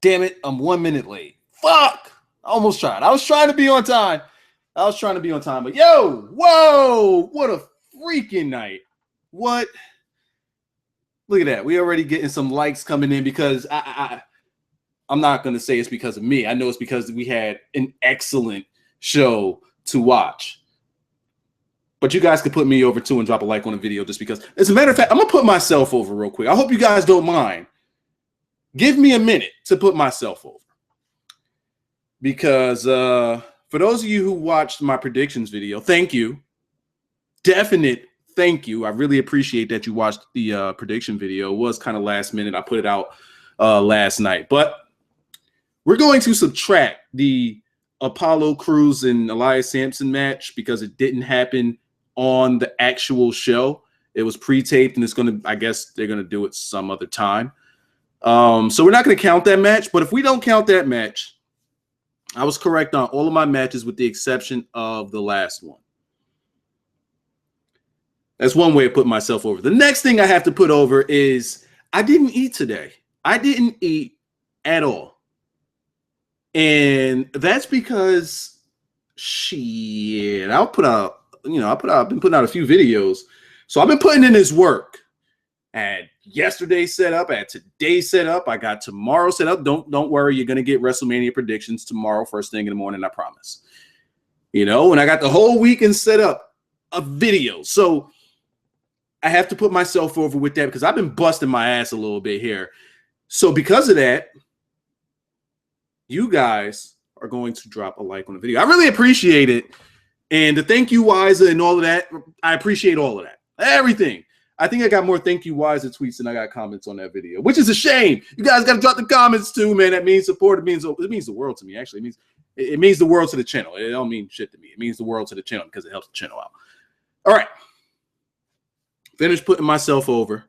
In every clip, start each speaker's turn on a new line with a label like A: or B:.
A: damn it, I'm 1 minute late. Fuck! I almost tried. I was trying to be on time. But whoa, what a freaking night. What? Look at that. We already getting some likes coming in because I'm not going to say it's because of me. I know it's because we had an excellent show to watch. But you guys could put me over too and drop a like on the video just because. As a matter of fact, I'm going to put myself over real quick. I hope you guys don't mind. Give me a minute to put myself over. Because for those of you who watched my predictions video, thank you. Definite thank you. I really appreciate that you watched the prediction video. It was kind of last minute. I put it out last night. But we're going to subtract the Apollo Crews and Elias Sampson match because it didn't happen on the actual show. It was pre-taped, and it's going to, I guess they're going to do it some other time. So we're not going to count that match. But if we don't count that match, I was correct on all of my matches with the exception of the last one. That's one way of putting myself over. The next thing I have to put over is I didn't eat today. I didn't eat at all. And that's because shit, I've been putting out a few videos. So I've been putting in this work. I had yesterday set up, I had today set up, I got tomorrow set up. Don't worry, you're gonna get WrestleMania predictions tomorrow, first thing in the morning, I promise. And I got the whole weekend set up of videos. So I have to put myself over with that because I've been busting my ass a little bit here. So because of that, you guys are going to drop a like on the video. I really appreciate it. And the thank you Wiser and all of that, I appreciate all of that. Everything. I think I got more thank you Wiser tweets than I got comments on that video, which is a shame. You guys got to drop the comments too, man. That means support. It means the world to me, actually. It means the world to the channel. It don't mean shit to me. It means the world to the channel because it helps the channel out. All right. Finished putting myself over.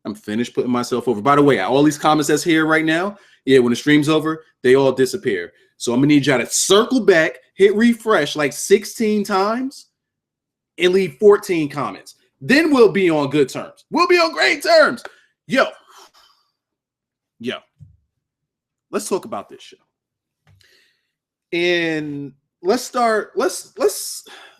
A: I'm finished putting myself over. By the way, all these comments that's here right now, yeah, when the stream's over, they all disappear. So I'm going to need y'all to circle back, hit refresh like 16 times, and leave 14 comments. Then we'll be on good terms. We'll be on great terms. Yo. Let's talk about this show. And let's start with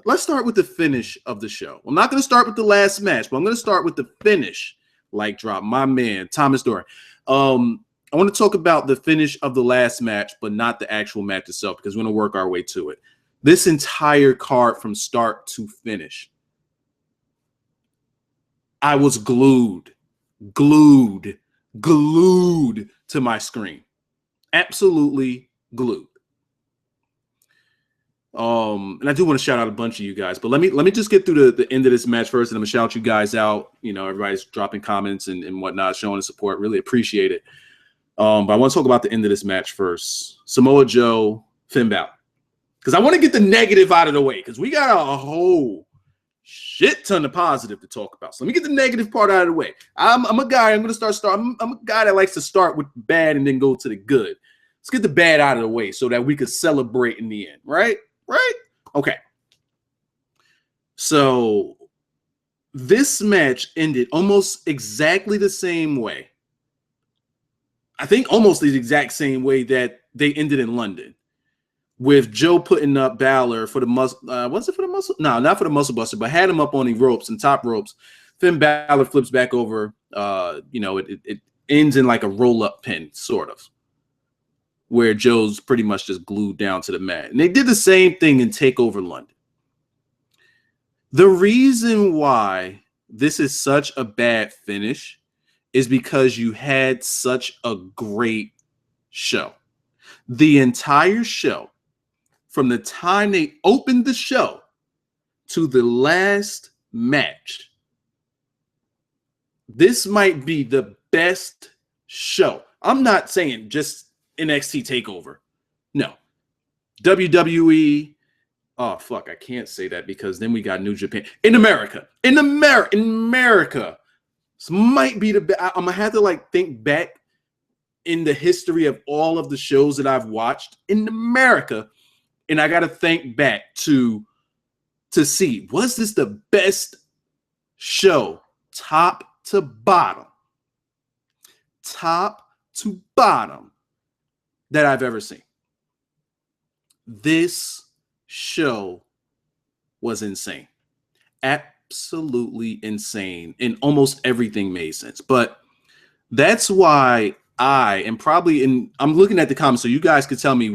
A: the finish of the show. I'm not going to start with the last match, but I'm going to start with the finish. Like drop my man Thomas Doran. I want to talk about the finish of the last match, but not the actual match itself, because we're going to work our way to it. This entire card from start to finish, I was glued to my screen. Absolutely glued. And I do want to shout out a bunch of you guys, but let me just get through the end of this match first, and I'm gonna shout you guys out. Everybody's dropping comments and whatnot, showing the support. Really appreciate it. But I want to talk about the end of this match first. Samoa Joe, Finn Balor, because I want to get the negative out of the way, because we got a whole shit ton of positive to talk about. So let me get the negative part out of the way. I'm a guy. I'm a guy that likes to start with bad and then go to the good. Let's get the bad out of the way so that we could celebrate in the end, right? Right? Okay. So this match ended almost exactly the same way. I think almost the exact same way that they ended in London, with Joe putting up Balor for the muscle. Was it for the muscle? No, not for the muscle buster, but had him up on the ropes and top ropes. Finn Balor flips back over. It ends in like a roll-up pin, sort of, where Joe's pretty much just glued down to the mat. And they did the same thing in TakeOver London. The reason why this is such a bad finish is because you had such a great show. The entire show, from the time they opened the show to the last match, this might be the best show. I'm not saying just NXT TakeOver. No. WWE. Oh, fuck. I can't say that because then we got New Japan. In America. In America. This might be the best. I'm going to have to think back in the history of all of the shows that I've watched in America. And I got to think back to see, was this the best show top to bottom? Top to bottom. that I've ever seen. This show was insane. Absolutely insane. And almost everything made sense. But that's why I'm looking at the comments so you guys could tell me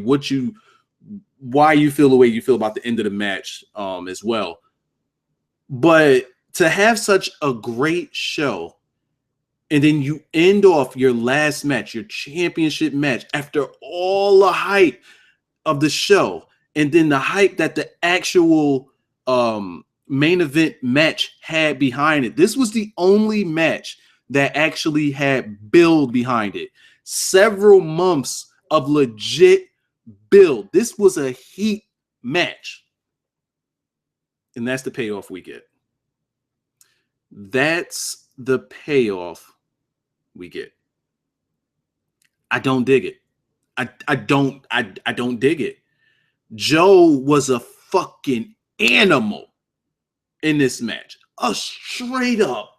A: why you feel the way you feel about the end of the match as well. But to have such a great show and then you end off your last match, your championship match, after all the hype of the show, and then the hype that the actual main event match had behind it. This was the only match that actually had build behind it. Several months of legit build. This was a heat match. And that's the payoff we get. That's the payoff we get. I don't dig it. I don't dig it. Joe was a fucking animal in this match. A straight up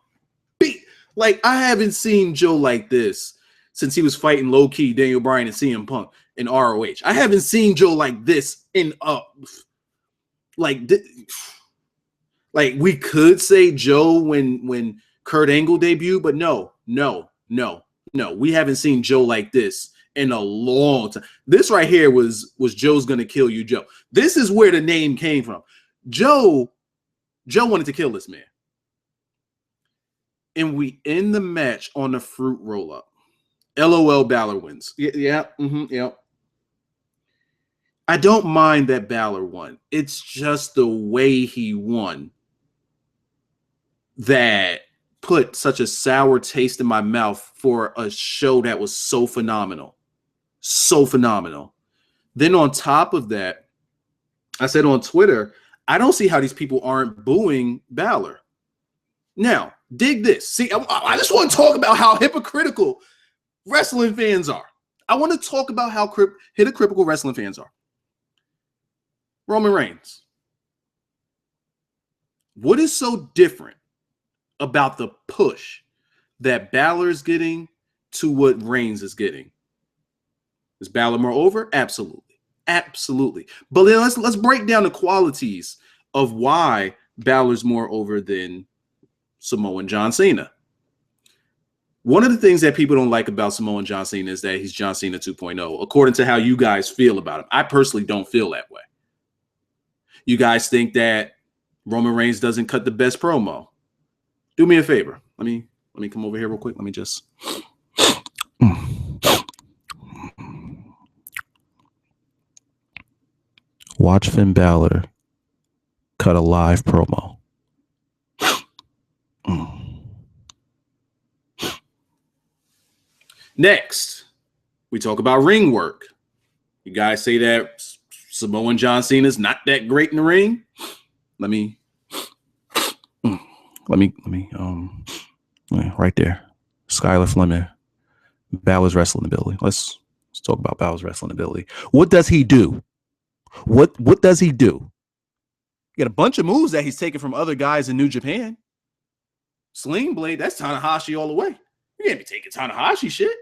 A: beat. Like, I haven't seen Joe like this since he was fighting low-key Daniel Bryan and CM Punk in ROH. I haven't seen Joe like this in like we could say Joe when Kurt Angle debuted, but no. We haven't seen Joe like this in a long time. This right here was Joe's gonna kill you, Joe. This is where the name came from. Joe wanted to kill this man. And we end the match on the fruit roll-up. LOL, Balor wins. Yeah. I don't mind that Balor won. It's just the way he won that put such a sour taste in my mouth for a show that was so phenomenal. So phenomenal. Then on top of that, I said on Twitter, I don't see how these people aren't booing Balor. Now, dig this. See, I just want to talk about how hypocritical wrestling fans are. I want to talk about how hypocritical wrestling fans are. Roman Reigns. What is so different about the push that Balor is getting to what Reigns is getting? Is Balor more over? Absolutely. But then let's break down the qualities of why Balor's more over than Samoa and John Cena. One of the things that people don't like about Samoa and John Cena is that he's John Cena 2.0, according to how you guys feel about him. I personally don't feel that way. You guys think that Roman Reigns doesn't cut the best promo. Do me a favor. Let me come over here real quick. Let me just watch Finn Balor cut a live promo. Next, we talk about ring work. You guys say that Samoa and John Cena is not that great in the ring. Let me right there. Skylar Fleming, Balor's wrestling ability. Let's talk about Balor's wrestling ability. What does he do? What does he do? He got a bunch of moves that he's taken from other guys in New Japan. Sling Blade, that's Tanahashi all the way. You can't be taking Tanahashi shit.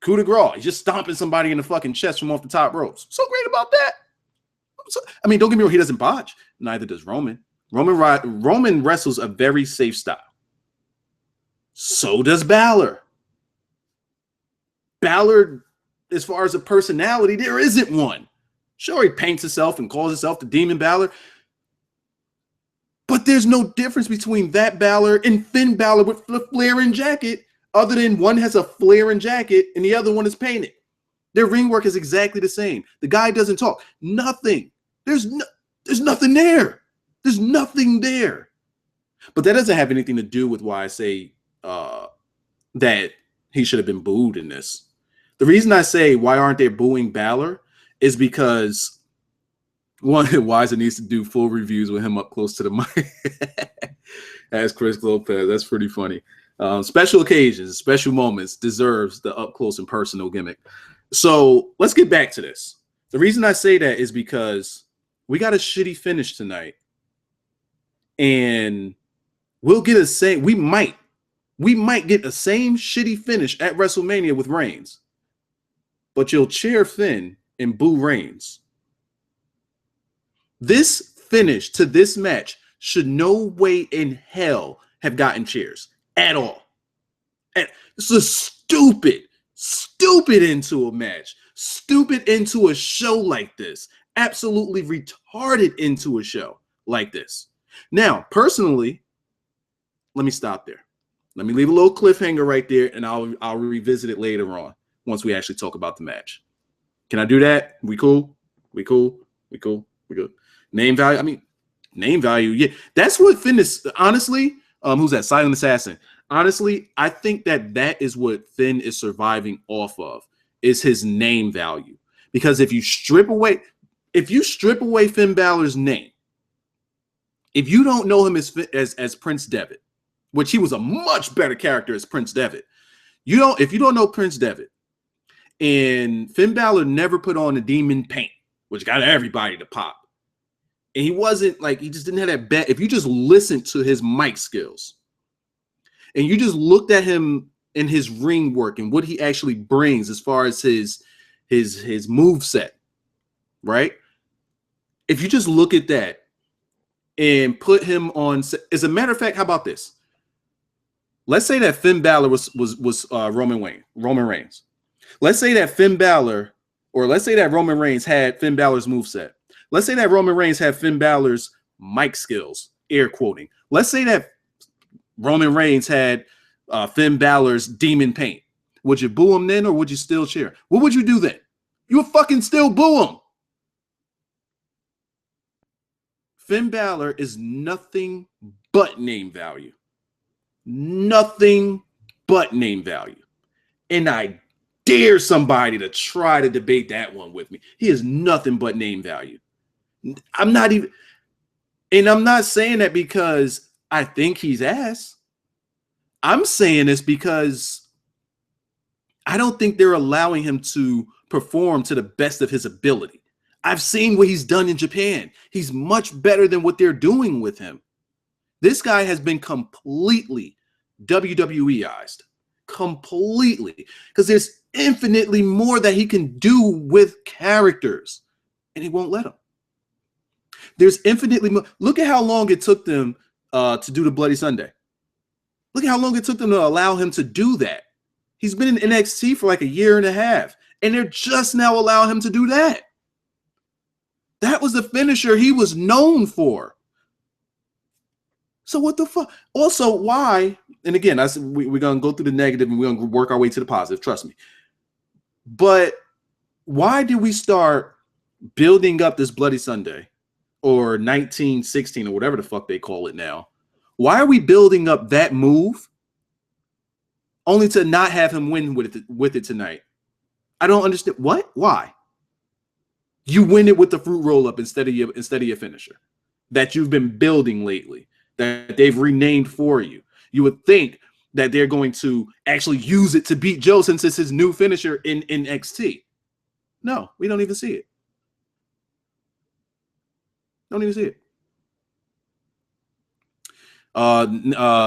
A: Coup de grace, he's just stomping somebody in the fucking chest from off the top ropes. So great about that. I mean, don't get me wrong, he doesn't botch. Neither does Roman. Roman wrestles a very safe style. So does Balor. Balor, as far as a personality, there isn't one. Sure, he paints himself and calls himself the Demon Balor. But there's no difference between that Balor and Finn Balor with the flaring jacket, other than one has a flaring jacket and the other one is painted. Their ring work is exactly the same. The guy doesn't talk. Nothing. There's nothing there. There's nothing there. But that doesn't have anything to do with why I say that he should have been booed in this. The reason I say why aren't they booing Balor is because one, Weiser needs to do full reviews with him up close to the mic. As Chris Lopez. That's pretty funny. Special occasions, special moments deserves the up close and personal gimmick. So let's get back to this. The reason I say that is because we got a shitty finish tonight. And we'll get we might get the same shitty finish at WrestleMania with Reigns. but you'll cheer Finn and boo Reigns. This finish to this match should no way in hell have gotten cheers at all. And this is a stupid into a match, stupid into a show like this, absolutely retarded into a show like this. Now, personally, let me stop there. Let me leave a little cliffhanger right there, and I'll revisit it later on once we actually talk about the match. Can I do that? We cool? We cool? We cool? We good? Name value? I mean, name value. Yeah, that's what Finn is. Honestly, who's that? Silent Assassin. Honestly, I think that is what Finn is surviving off of, is his name value. Because if you strip away Finn Balor's name, if you don't know him as Prince Devitt, which he was a much better character as Prince Devitt, if you don't know Prince Devitt, and Finn Balor never put on the demon paint, which got everybody to pop. And he wasn't like, he just didn't have that bet. If you just listened to his mic skills and you just looked at him in his ring work and what he actually brings as far as his move set, right? If you just look at that and put him on, as a matter of fact, how about this? Let's say that Finn Balor was Roman Reigns. Let's say that Finn Balor, or let's say that Roman Reigns had Finn Balor's moveset. Let's say that Roman Reigns had Finn Balor's mic skills, air quoting. Let's say that Roman Reigns had Finn Balor's demon paint. Would you boo him then, or would you still cheer? What would you do then? You would fucking still boo him. Finn Balor is nothing but name value. Nothing but name value. And I dare somebody to try to debate that one with me. He is nothing but name value. I'm not saying that because I think he's ass. I'm saying this because I don't think they're allowing him to perform to the best of his ability. I've seen what he's done in Japan. He's much better than what they're doing with him. This guy has been completely WWEized. Completely. Because there's infinitely more that he can do with characters. And he won't let him. There's infinitely more. Look at how long it took them to do the Bloody Sunday. Look at how long it took them to allow him to do that. He's been in NXT for like a year and a half. And they're just now allowing him to do that. That was the finisher he was known for. So what the fuck? Also, why? And again, we're going to go through the negative and we're going to work our way to the positive. Trust me. But why did we start building up this Bloody Sunday or 1916 or whatever the fuck they call it now? Why are we building up that move only to not have him win with it tonight? I don't understand. What? Why? You win it with the fruit roll up instead of your finisher that you've been building lately, that they've renamed for you. You would think that they're going to actually use it to beat Joe since it's his new finisher in NXT. No, we don't even see it. Don't even see it.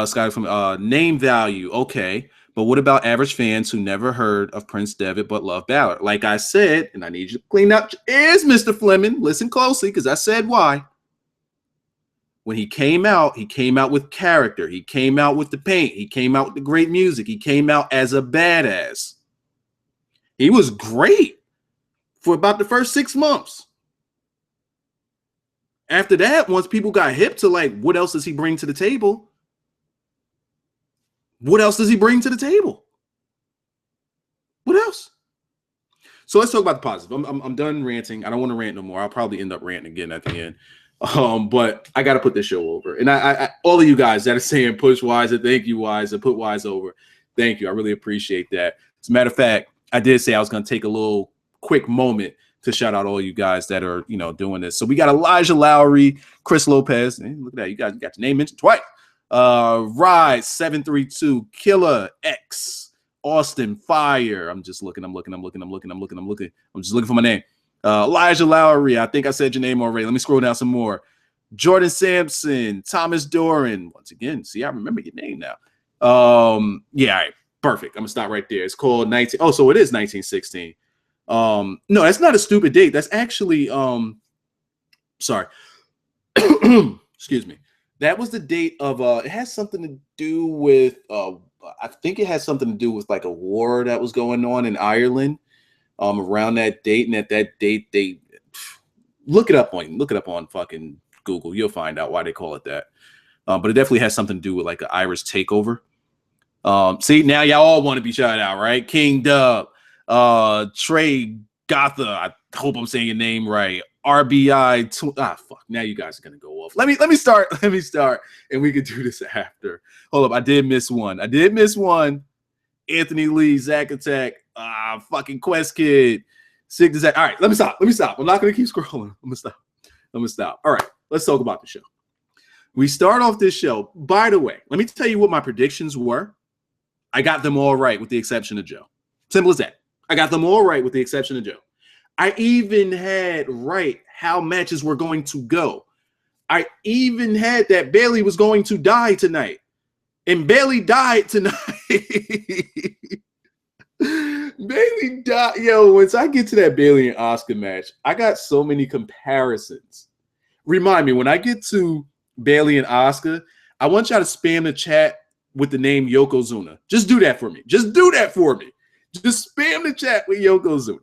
A: Scott from name value. Okay. But what about average fans who never heard of Prince Devitt but love Balor? Like I said, and I need you to clean up your ears, Mr. Fleming. Listen closely, because I said why. When he came out with character. He came out with the paint. He came out with the great music. He came out as a badass. He was great for about the first 6 months. After that, once people got hip to like, what else does he bring to the table? What else does he bring to the table? What else? So let's talk about the positive. I'm done ranting. I don't want to rant no more. I'll probably end up ranting again at the end. But I got to put this show over. And I all of you guys that are saying push Wiser, thank you, Wiser, put Wise over. Thank you. I really appreciate that. As a matter of fact, I did say I was going to take a little quick moment to shout out all you guys that are, doing this. So we got Elijah Lowry, Chris Lopez. Hey, look at that. You guys got your name mentioned twice. Rise 732, Killer X, Austin Fire. I'm just looking. I'm just looking for my name. Elijah Lowry. I think I said your name already. Let me scroll down some more. Jordan Sampson, Thomas Doran. Once again, see, I remember your name now. Yeah, all right, perfect. I'm gonna stop right there. It's called 19. Oh, so it is 1916. No, that's not a stupid date. That's actually sorry. Excuse me. That was the date of it has something to do with I think it has something to do with like a war that was going on in Ireland around that date, and at that date they look it up on fucking Google. You'll find out why they call it that. But it definitely has something to do with like an Irish takeover. See, now y'all all want to be shouted out, right? King Dub, Trey Gotha. I hope I'm saying your name right. RBI. Fuck. Now you guys are gonna go off. Let me start. Let me start, and we can do this after. Hold up. I did miss one. Anthony Lee, Zach Attack, fucking Quest Kid, Sig to Zach. All right, let me stop. I'm not gonna keep scrolling. I'm gonna stop. All right, let's talk about the show. We start off this show. By the way, let me tell you what my predictions were. I got them all right with the exception of Joe. Simple as that. I got them all right with the exception of Joe. I even had right how matches were going to go. I even had that Bayley was going to die tonight. And Bayley died tonight. Bayley died. Yo, once I get to that Bayley and Asuka match, I got so many comparisons. Remind me, when I get to Bayley and Asuka, I want y'all to spam the chat with the name Yokozuna. Just do that for me. Just spam the chat with Yokozuna.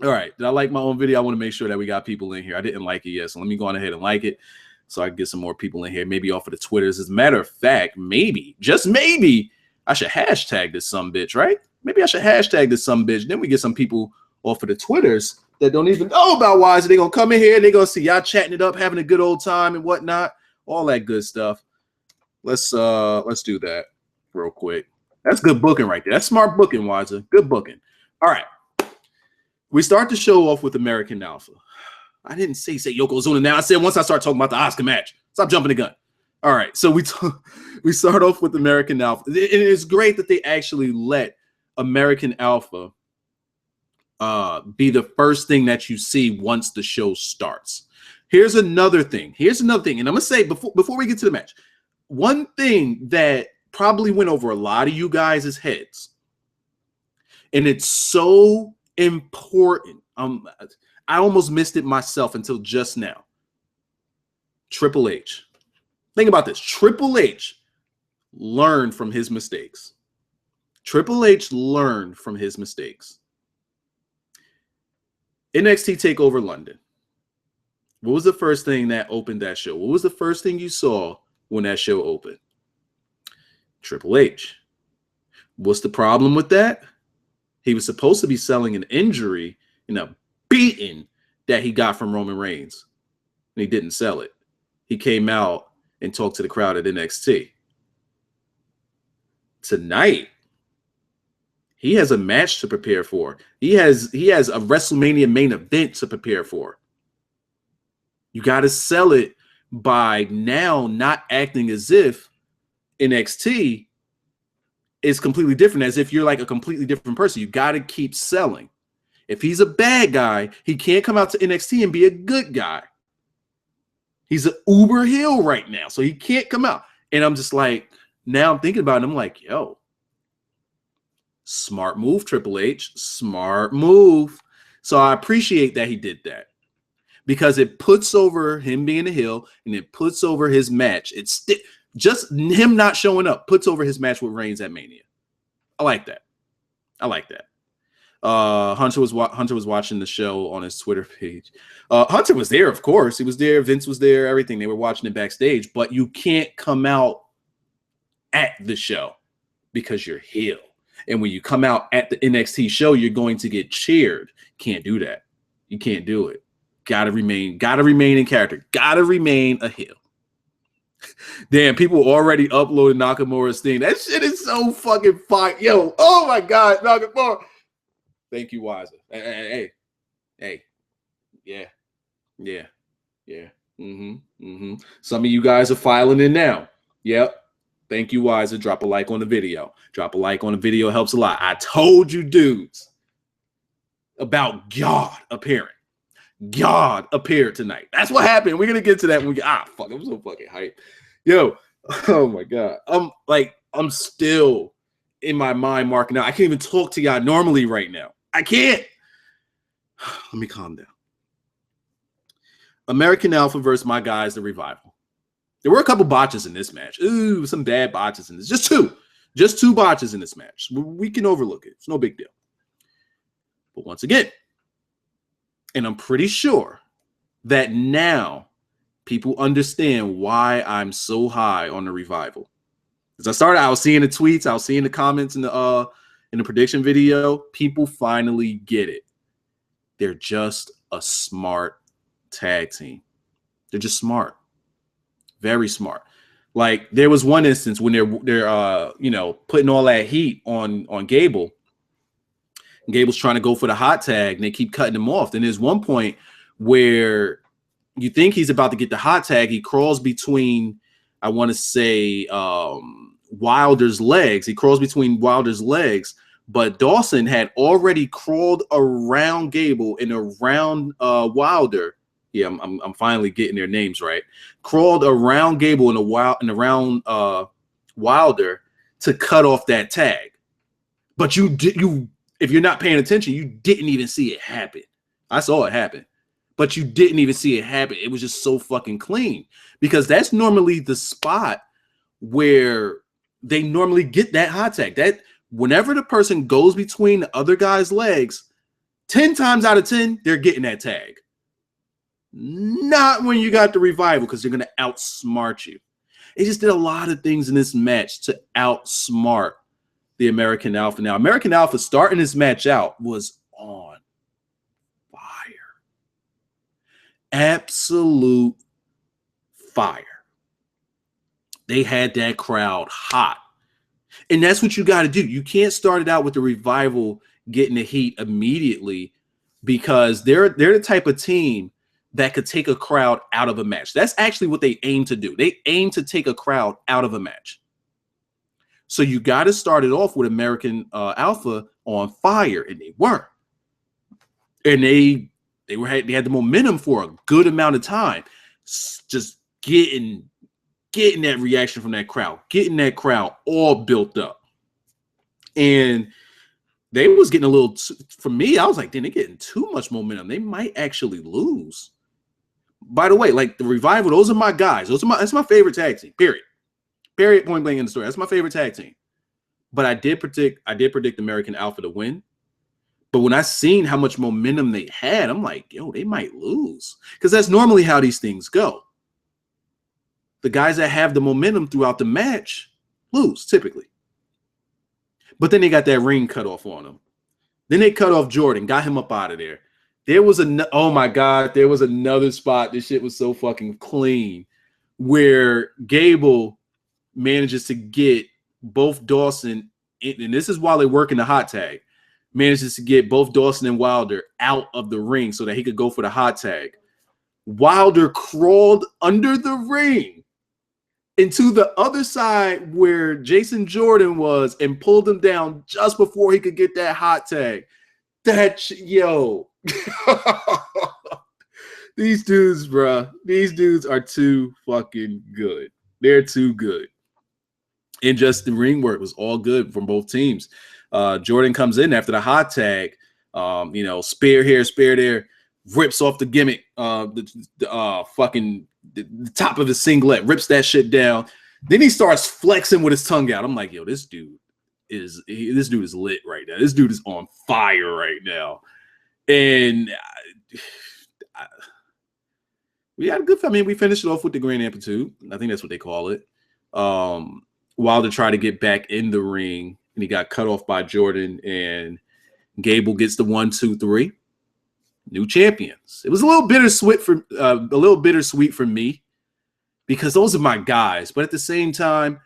A: All right. Did I like my own video? I want to make sure that we got people in here. I didn't like it yet, so let me go on ahead and like it so I can get some more people in here, maybe off of the Twitters. As a matter of fact, maybe, just maybe, I should hashtag this sumbitch, right? Maybe I should hashtag this sumbitch. Then we get some people off of the Twitters that don't even know about Wise. They're going to come in here and they're going to see y'all chatting it up, having a good old time and whatnot, all that good stuff. Let's do that real quick. That's good booking right there. That's smart booking, Wiser. Good booking. All right. We start the show off with American Alpha. I didn't say Yokozuna now. I said once I start talking about the Asuka match. Stop jumping the gun. All right. So we start off with American Alpha. And it's great that they actually let American Alpha be the first thing that you see once the show starts. Here's another thing. And I'm going to say before we get to the match, one thing that probably went over a lot of you guys' heads, and it's so important. I almost missed it myself until just now. Triple H. Think about this. Triple H learned from his mistakes. NXT TakeOver London. What was the first thing that opened that show? What was the first thing you saw when that show opened? Triple H. What's the problem with that? He was supposed to be selling an injury and a beating that he got from Roman Reigns. And he didn't sell it. He came out and talked to the crowd at NXT. Tonight, he has a match to prepare for. He has a WrestleMania main event to prepare for. You got to sell it by now not acting as if NXT is completely different, as if you're like a completely different person. You got to keep selling. If he's a bad guy, he can't come out to NXT and be a good guy. He's an uber heel right now, so he can't come out. And I'm just like, now I'm thinking about it, I'm like, yo, smart move, Triple H. Smart move. So I appreciate that he did that, because it puts over him being a heel and it puts over his match. It's just him not showing up puts over his match with Reigns at Mania. I like that. Hunter was watching the show on his Twitter page. Hunter was there, of course. He was there. Vince was there. Everything. They were watching it backstage. But you can't come out at the show because you're heel. And when you come out at the NXT show, you're going to get cheered. Can't do that. You can't do it. Gotta remain in character. Gotta remain a heel. Damn, people already uploaded Nakamura's thing. That shit is so fucking fire. Yo, oh my God, Nakamura. Thank you, Wiser. Hey. Yeah. Some of you guys are filing in now. Yep. Thank you, Wiser. Drop a like on the video. Drop a like on the video helps a lot. I told you dudes about God appearing. God appeared tonight. That's what happened. We're gonna get to that when we get fuck. I'm so fucking hyped. Yo, oh my God. I'm still in my mind marking out. I can't even talk to y'all normally right now. I can't. Let me calm down. American Alpha versus my guys, the Revival. There were a couple botches in this match. Ooh, some bad botches in this. Just two botches in this match. We can overlook it. It's no big deal. But once again, and I'm pretty sure that now people understand why I'm so high on the Revival. As I was seeing the tweets, I was seeing the comments in the prediction video. People finally get it. They're just a smart tag team. They're just smart. Very smart. Like there was one instance when they're putting all that heat on Gable. Gable's trying to go for the hot tag and they keep cutting him off. Then there's one point where you think he's about to get the hot tag. He crawls between, I want to say, Wilder's legs. He crawls between Wilder's legs, but Dawson had already crawled around Gable and around Wilder. Yeah, I'm finally getting their names right. Crawled around Gable and around Wilder to cut off that tag. But if you're not paying attention, you didn't even see it happen. I saw it happen, but you didn't even see it happen. It was just so fucking clean because that's normally the spot where they normally get that hot tag. That whenever the person goes between the other guy's legs, 10 times out of 10, they're getting that tag. Not when you got the Revival because they're going to outsmart you. They just did a lot of things in this match to outsmart the American Alpha. Now, American Alpha starting this match out was on fire. Absolute fire. They had that crowd hot. And that's what you got to do. You can't start it out with the Revival getting the heat immediately because they're the type of team that could take a crowd out of a match. That's actually what they aim to do. They aim to take a crowd out of a match. So you got to start it off with American Alpha on fire, and they were. And they had the momentum for a good amount of time, just getting that reaction from that crowd, getting that crowd all built up. And they was getting a little, for me, I was like, damn, they're getting too much momentum. They might actually lose. By the way, like the Revival, those are my guys. That's my favorite tag team, period. Period, point blank in the story. That's my favorite tag team. But I did predict American Alpha to win. But when I seen how much momentum they had, I'm like, yo, they might lose. Because that's normally how these things go. The guys that have the momentum throughout the match lose, typically. But then they got that ring cut off on them. Then they cut off Jordan, got him up out of there. Oh my God, there was another spot. This shit was so fucking clean where Gable manages to get both Dawson, and this is while they're working the hot tag, manages to get both Dawson and Wilder out of the ring so that he could go for the hot tag. Wilder crawled under the ring into the other side where Jason Jordan was and pulled him down just before he could get that hot tag. Yo. These dudes, bruh. These dudes are too fucking good. They're too good. And just the ring work was all good from both teams. Jordan comes in after the hot tag. Spear here, spear there. Rips off the gimmick. The top of his singlet. Rips that shit down. Then he starts flexing with his tongue out. I'm like, yo, this dude is lit right now. This dude is on fire right now. And we had a good. I mean, we finished it off with the Grand Amplitude. I think that's what they call it. Wilder tried to get back in the ring, and he got cut off by Jordan. And Gable gets the 1, 2, 3. New champions. It was a little bittersweet for me because those are my guys. But at the same time,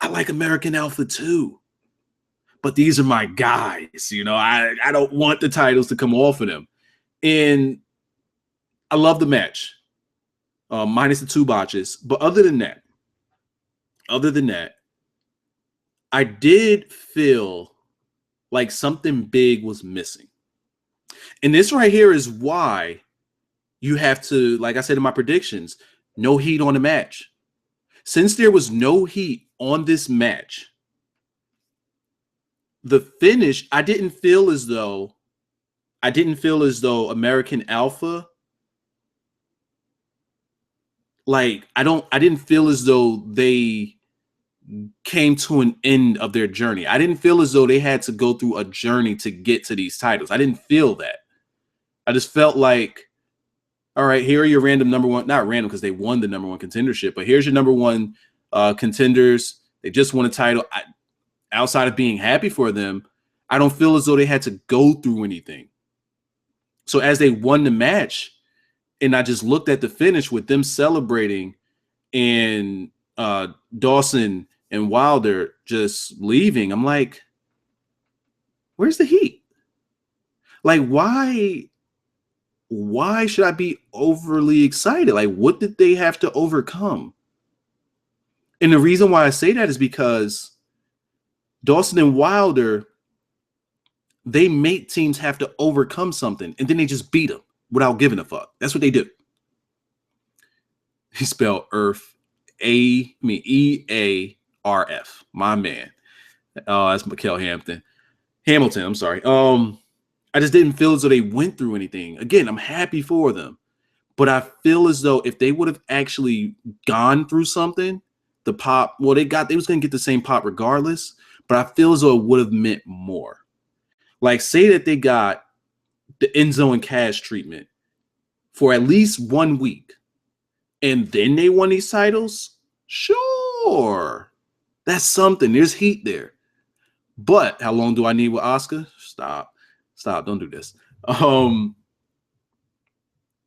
A: I like American Alpha too. But these are my guys. I don't want the titles to come off of them. And I love the match, minus the 2 botches. But other than that, I did feel like something big was missing. And this right here is why you have to, like I said in my predictions, no heat on the match. Since there was no heat on this match, the finish, I didn't feel as though I didn't feel as though American Alpha, like, I didn't feel as though they came to an end of their journey. I didn't feel as though they had to go through a journey to get to these titles. I didn't feel that. I just felt like, all right, here are your random number one, not random because they won the number one contendership, but here's your number one contenders. They just won a title. Outside of being happy for them, I don't feel as though they had to go through anything. So as they won the match, and I just looked at the finish with them celebrating and Dawson and Wilder just leaving, I'm like, where's the heat? Like, why should I be overly excited? Like, what did they have to overcome? And the reason why I say that is because Dawson and Wilder, they make teams have to overcome something, and then they just beat them without giving a fuck. That's what they do. He spelled Earth, E-A-R-F. My man. Oh, that's Mikkel Hamilton, I'm sorry. I just didn't feel as though they went through anything. Again, I'm happy for them. But I feel as though if they would have actually gone through something, the pop, well, they was going to get the same pop regardless, but I feel as though it would have meant more. Like, say that they got the Enzo and Cash treatment for at least 1 week, and then they won these titles. Sure, that's something. There's heat there. But how long do I need with Asuka? Stop, don't do this.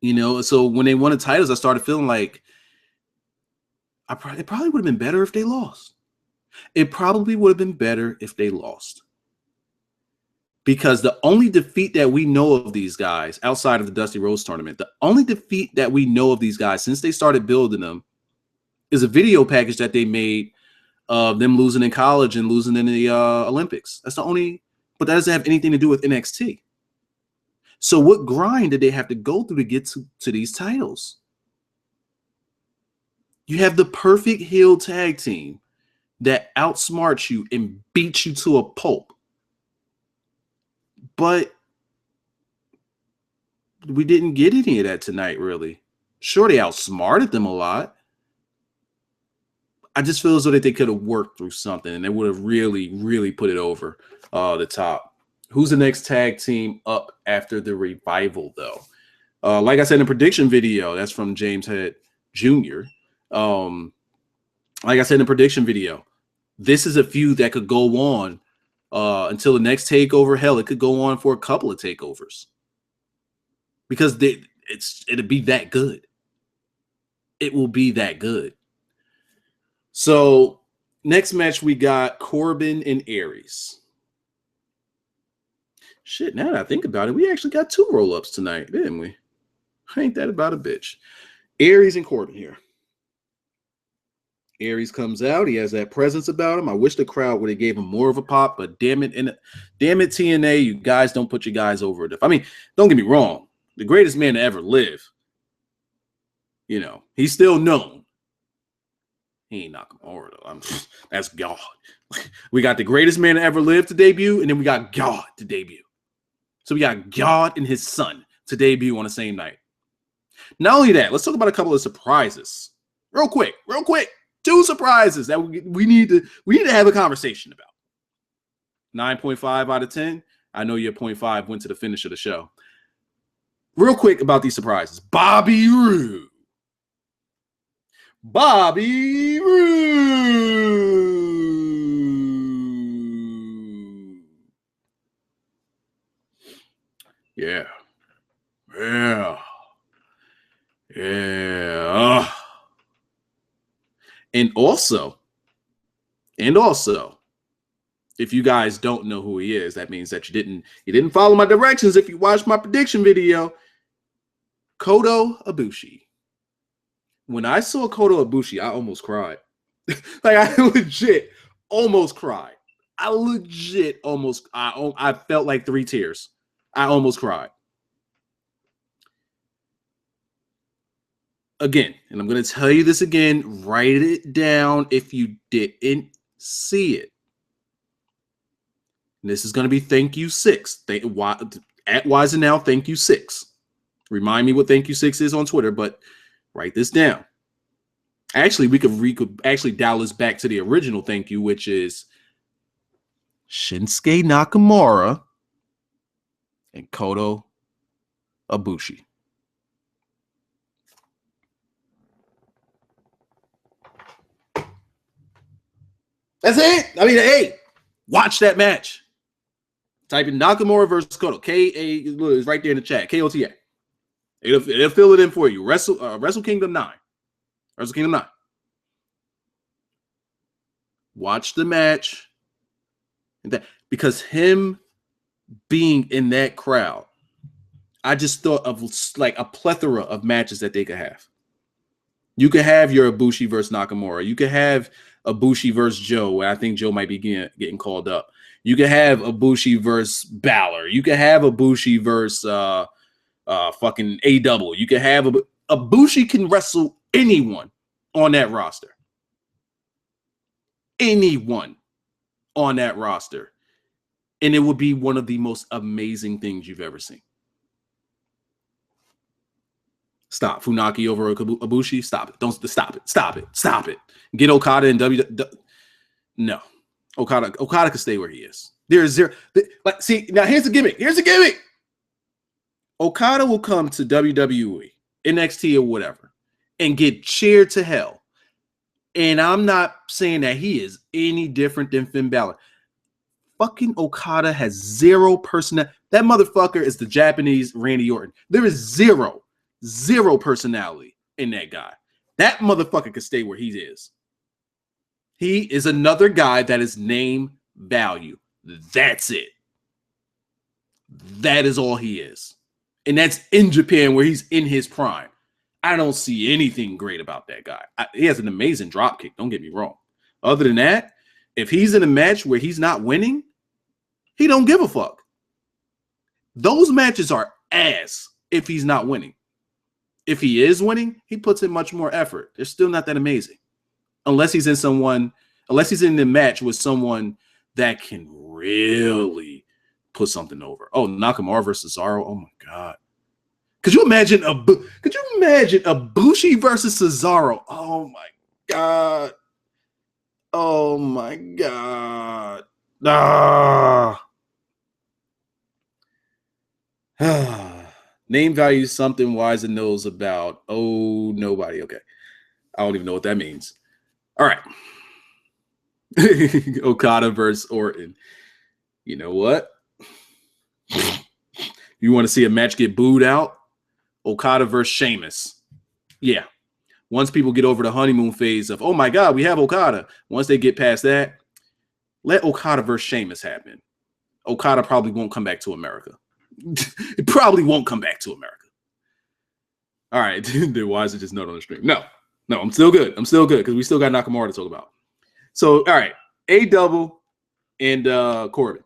A: You know, so when they won the titles, I started feeling like it probably would have been better if they lost. It probably would have been better if they lost. Because the only defeat that we know of these guys outside of the Dusty Rhodes tournament, the only defeat that we know of these guys since they started building them is a video package that they made of them losing in college and losing in the Olympics. That's the only, but that doesn't have anything to do with NXT. So what grind did they have to go through to get to these titles? You have the perfect heel tag team that outsmarts you and beats you to a pulp. But we didn't get any of that tonight, really. Sure, they outsmarted them a lot. I just feel as though that they could have worked through something and they would have really, really put it over the top. Who's the next tag team up after the Revival, though? Like I said in the prediction video, that's from James Head Jr. Like I said in the prediction video, this is a feud that could go on until the next takeover. Hell, it could go on for a couple of takeovers because it'll be that good. It will be that good. So next match, we got Corbin and Aries. Shit, now that I think about it, we actually got 2 roll-ups tonight, didn't we? Ain't that about a bitch? Aries and Corbin here. Aries comes out. He has that presence about him. I wish the crowd would have gave him more of a pop, but damn it, TNA, you guys don't put your guys over. I mean, don't get me wrong. The greatest man to ever live, you know, he's still known. He ain't Nakamura, though. That's God. We got the greatest man to ever live to debut, and then we got God to debut. So we got God and his son to debut on the same night. Not only that, let's talk about a couple of surprises. Real quick. 2 surprises that we need to have a conversation about. 9.5 out of 10. I know your 0.5 went to the finish of the show. Real quick about these surprises. Bobby Roode. Yeah. And also, if you guys don't know who he is, that means that you didn't follow my directions if you watched my prediction video. Kota Ibushi. When I saw Kota Ibushi, I almost cried. Like, I legit almost cried. I felt like 3 tears. I almost cried. Again, and I'm going to tell you this again, write it down if you didn't see it. And this is going to be thank you 6. At Wiseenow, thank you 6. Remind me what thank you 6 is on Twitter, but write this down. Actually, we could actually dial this back to the original thank you, which is Shinsuke Nakamura and Kota Ibushi. That's it. I mean, hey, watch that match. Type in Nakamura versus Kota. K-A is right there in the chat. K-O-T-A. It'll fill it in for you. Wrestle Kingdom 9. Wrestle Kingdom 9. Watch the match. Because him being in that crowd, I just thought of like a plethora of matches that they could have. You could have your Ibushi versus Nakamura. You could have Ibushi versus Joe, where I think Joe might be getting called up. You could have Ibushi versus Balor. You could have Ibushi versus fucking A-Double. You could have Ibushi can wrestle anyone on that roster. Anyone on that roster. And it would be one of the most amazing things you've ever seen. Stop. Funaki over Ibushi. Stop it. Don't stop it. Stop it. Stop it. Get Okada and No. Okada can stay where he is. There is zero. Like, see, now here's the gimmick. Here's the gimmick. Okada will come to WWE, NXT or whatever, and get cheered to hell. And I'm not saying that he is any different than Finn Balor. Fucking Okada has zero personality. That motherfucker is the Japanese Randy Orton. There is zero personality in that guy. That motherfucker can stay where he is. He is another guy that is name value. That's it. That is all he is. And that's in Japan where he's in his prime. I don't see anything great about that guy. He has an amazing drop kick. Don't get me wrong. Other than that, if he's in a match where he's not winning, he don't give a fuck. Those matches are ass if he's not winning. If he is winning, he puts in much more effort. They're still not that amazing. Unless he's in the match with someone that can really put something over. Oh, Nakamura versus Cesaro. Oh my God. Could you imagine Ibushi versus Cesaro? Oh my God. Oh my God. Name value something Wiser knows about. Oh, nobody. Okay. I don't even know what that means. All right. Okada versus Orton. You know what? You want to see a match get booed out? Okada versus Sheamus. Yeah. Once people get over the honeymoon phase of, oh my God, we have Okada. Once they get past that, let Okada versus Sheamus happen. Okada probably won't come back to America. It probably won't come back to America. All right. Why is it just not on the stream? No, I'm still good. Because we still got Nakamura to talk about. So, all right. A-Double and Corbin.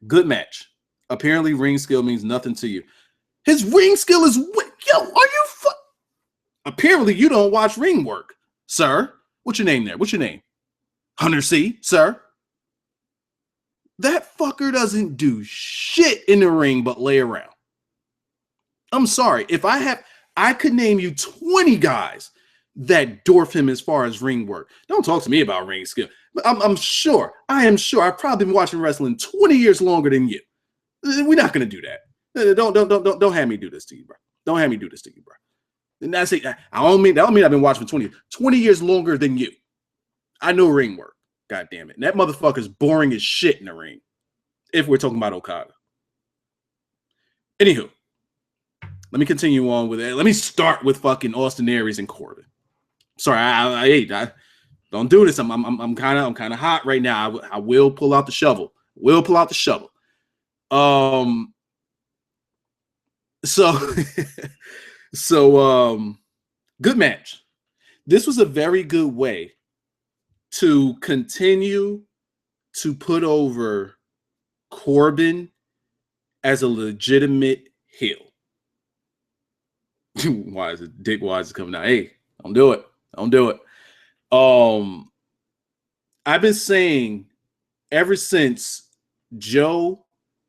A: Good match. Apparently, ring skill means nothing to you. His ring skill is... Yo, are you... Apparently, you don't watch ring work, sir. What's your name there? What's your name? Hunter C, sir. That fucker doesn't do shit in the ring but lay around. I'm sorry. If I could name you 20 guys that dwarf him as far as ring work. Don't talk to me about ring skill. I am sure. I've probably been watching wrestling 20 years longer than you. We're not going to do that. Don't have me do this to you, bro. Don't have me do this to you, bro. And that's it. That don't mean I've been watching for 20 years longer than you. I know ring work. God damn it. And that motherfucker's boring as shit in the ring. If we're talking about Okada. Anywho, let me continue on with it. Let me start with fucking Austin Aries and Corbin. Sorry, I don't do this. I'm kind of hot right now. I will pull out the shovel. So good match. This was a very good way to continue to put over Corbin as a legitimate heel. Why is it Dick Wise is coming out? Hey, don't do it. I've been saying ever since Joe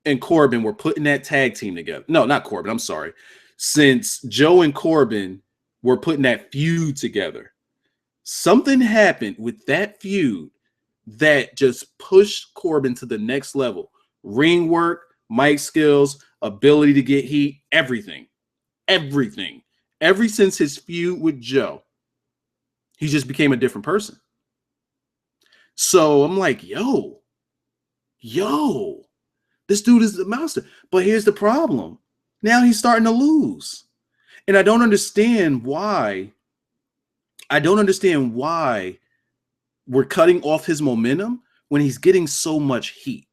A: and Corbin were putting that tag team together. No, not Corbin. I'm sorry. Since Joe and Corbin were putting that feud together, something happened with that feud that just pushed Corbin to the next level. Ring work, mic skills, ability to get heat, everything. Everything. Ever since his feud with Joe, he just became a different person. So I'm like, yo, this dude is the monster. But here's the problem. Now he's starting to lose. And I don't understand why. We're cutting off his momentum when he's getting so much heat.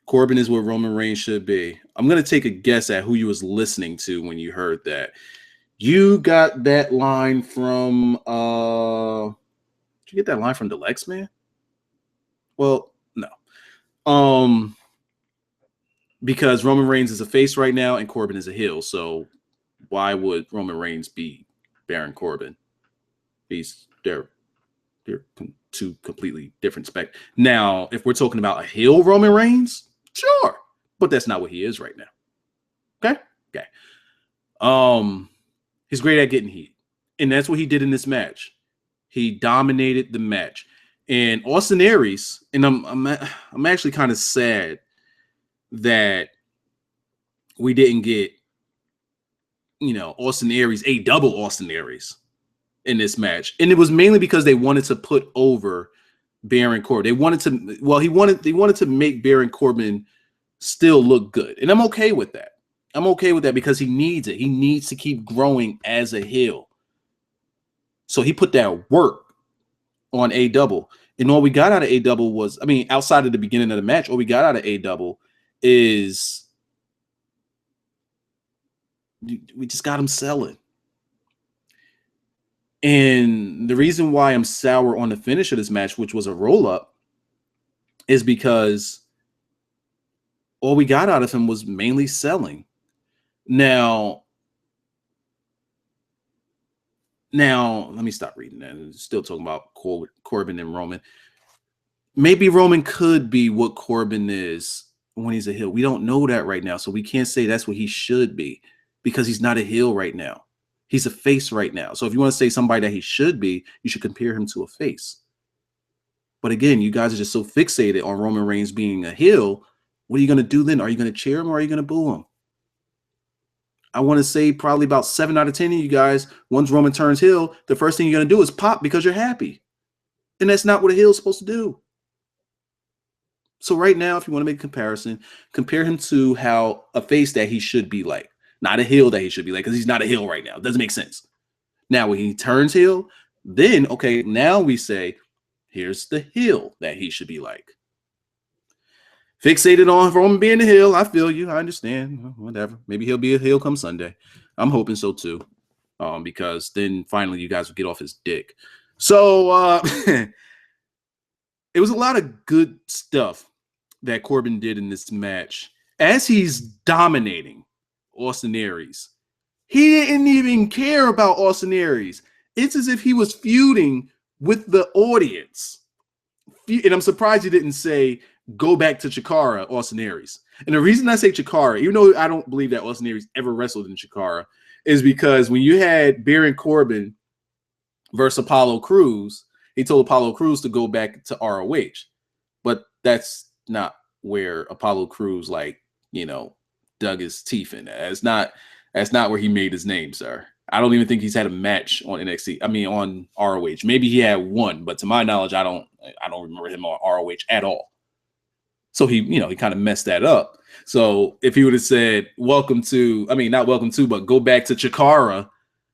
A: Corbin is what Roman Reigns should be. I'm going to take a guess at who you was listening to when you heard that. You got that line from, did you get that line from the Lex Man? Well, no. Because Roman Reigns is a face right now and Corbin is a heel. So why would Roman Reigns be Baron Corbin? They're two completely different spec. Now, if we're talking about a heel Roman Reigns, sure, but that's not what he is right now. Okay. He's great at getting heat, and that's what he did in this match. He dominated the match, and Austin Aries. And I'm actually kind of sad that we didn't get, Austin Aries, a double Austin Aries in this match. And it was mainly because they wanted to put over Baron Corbin. They wanted to make Baron Corbin still look good. And I'm okay with that. Because he needs it. He needs to keep growing as a heel. So he put that work on A double. And all we got out of A double was, outside of the beginning of the match, all we got out of A double is we just got him selling. And the reason why I'm sour on the finish of this match, which was a roll-up, is because all we got out of him was mainly selling. Now, let me stop reading that. It's still talking about Corbin and Roman. Maybe Roman could be what Corbin is when he's a heel. We don't know that right now, so we can't say that's what he should be because he's not a heel right now. He's a face right now. So if you want to say somebody that he should be, you should compare him to a face. But again, you guys are just so fixated on Roman Reigns being a heel. What are you going to do then? Are you going to cheer him or are you going to boo him? I want to say probably about 7 out of 10 of you guys, once Roman turns heel, the first thing you're going to do is pop because you're happy. And that's not what a heel is supposed to do. So right now, if you want to make a comparison, compare him to how a face that he should be like. Not a heel that he should be like, because he's not a heel right now. It doesn't make sense. Now, when he turns heel, then, okay, now we say, here's the heel that he should be like. Fixated on Roman being a heel. I feel you. I understand. Whatever. Maybe he'll be a heel come Sunday. I'm hoping so too. Because then finally you guys will get off his dick. So it was a lot of good stuff that Corbin did in this match. As he's dominating Austin Aries, he didn't even care about Austin Aries. It's as if he was feuding with the audience. And I'm surprised he didn't say, go back to Chikara, Austin Aries. And the reason I say Chikara, even though I don't believe that Austin Aries ever wrestled in Chikara, is because when you had Baron Corbin versus Apollo Crews, he told Apollo Crews to go back to ROH. But that's not where Apollo Crews, dug his teeth in. That's not where he made his name, sir. I don't even think he's had a match on NXT. On ROH. Maybe he had one, but to my knowledge, I don't remember him on ROH at all. So he kind of messed that up. So if he would have said, welcome to, not welcome to, but go back to Chikara,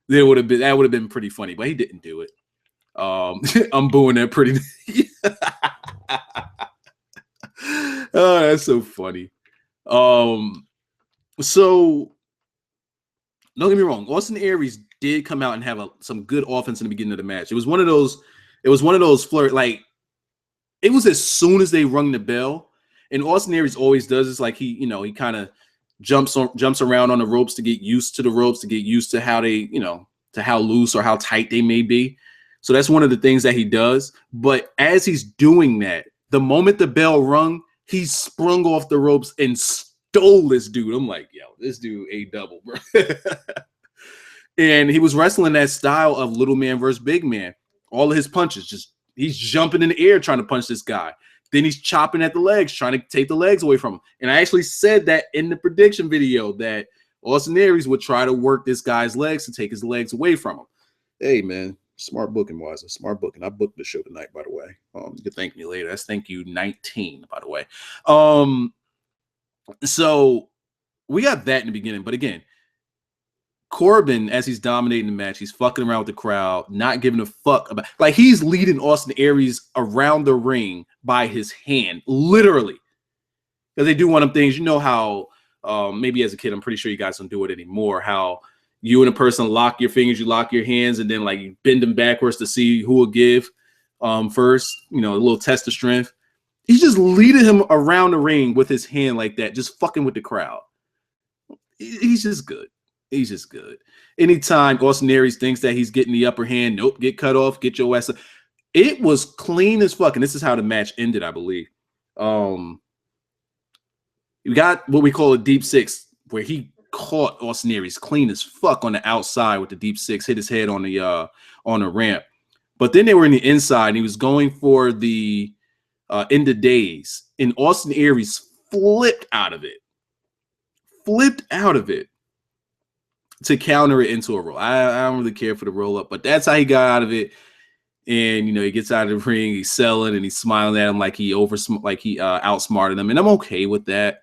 A: that would have been pretty funny, but he didn't do it. I'm booing that pretty. Oh, that's so funny. So don't get me wrong. Austin Aries did come out and have some good offense in the beginning of the match. It was one of those flirt, it was as soon as they rung the bell. And Austin Aries always does this, he kind of jumps around on the ropes to get used to the ropes, to get used to how they, to how loose or how tight they may be. So that's one of the things that he does. But as he's doing that, the moment the bell rung, He sprung off the ropes and stole this dude. I'm like, yo, this dude a double, bro. And he was wrestling that style of little man versus big man. All of his punches, he's jumping in the air trying to punch this guy. Then he's chopping at the legs, trying to take the legs away from him. And I actually said that in the prediction video that Austin Aries would try to work this guy's legs to take his legs away from him. Hey, man, smart booking, Wiser. Smart booking. I booked the show tonight, by the way. You can thank me later. That's thank you 19, by the way. So we got that in the beginning. But again, Corbin, as he's dominating the match, he's fucking around with the crowd, not giving a fuck about, like, he's leading Austin Aries around the ring by his hand, literally. Because they do one of them things, you know how maybe as a kid, I'm pretty sure you guys don't do it anymore, how you and a person lock your fingers, you lock your hands, and then like you bend them backwards to see who will give first, you know, a little test of strength. He's just leading him around the ring with his hand like that, just fucking with the crowd. He's just good. He's just good. Anytime Austin Aries thinks that he's getting the upper hand, nope, get cut off, get your ass up. It was clean as fuck, and this is how the match ended, I believe. You got what we call a deep six, where he caught Austin Aries clean as fuck on the outside with the deep six, hit his head on the ramp. But then they were in the inside, and he was going for the end of days, and Austin Aries flipped out of it. To counter it into a roll. I don't really care for the roll up, but that's how he got out of it. And you know, he gets out of the ring, he's selling, and he's smiling at him like he outsmarted him, and I'm okay with that.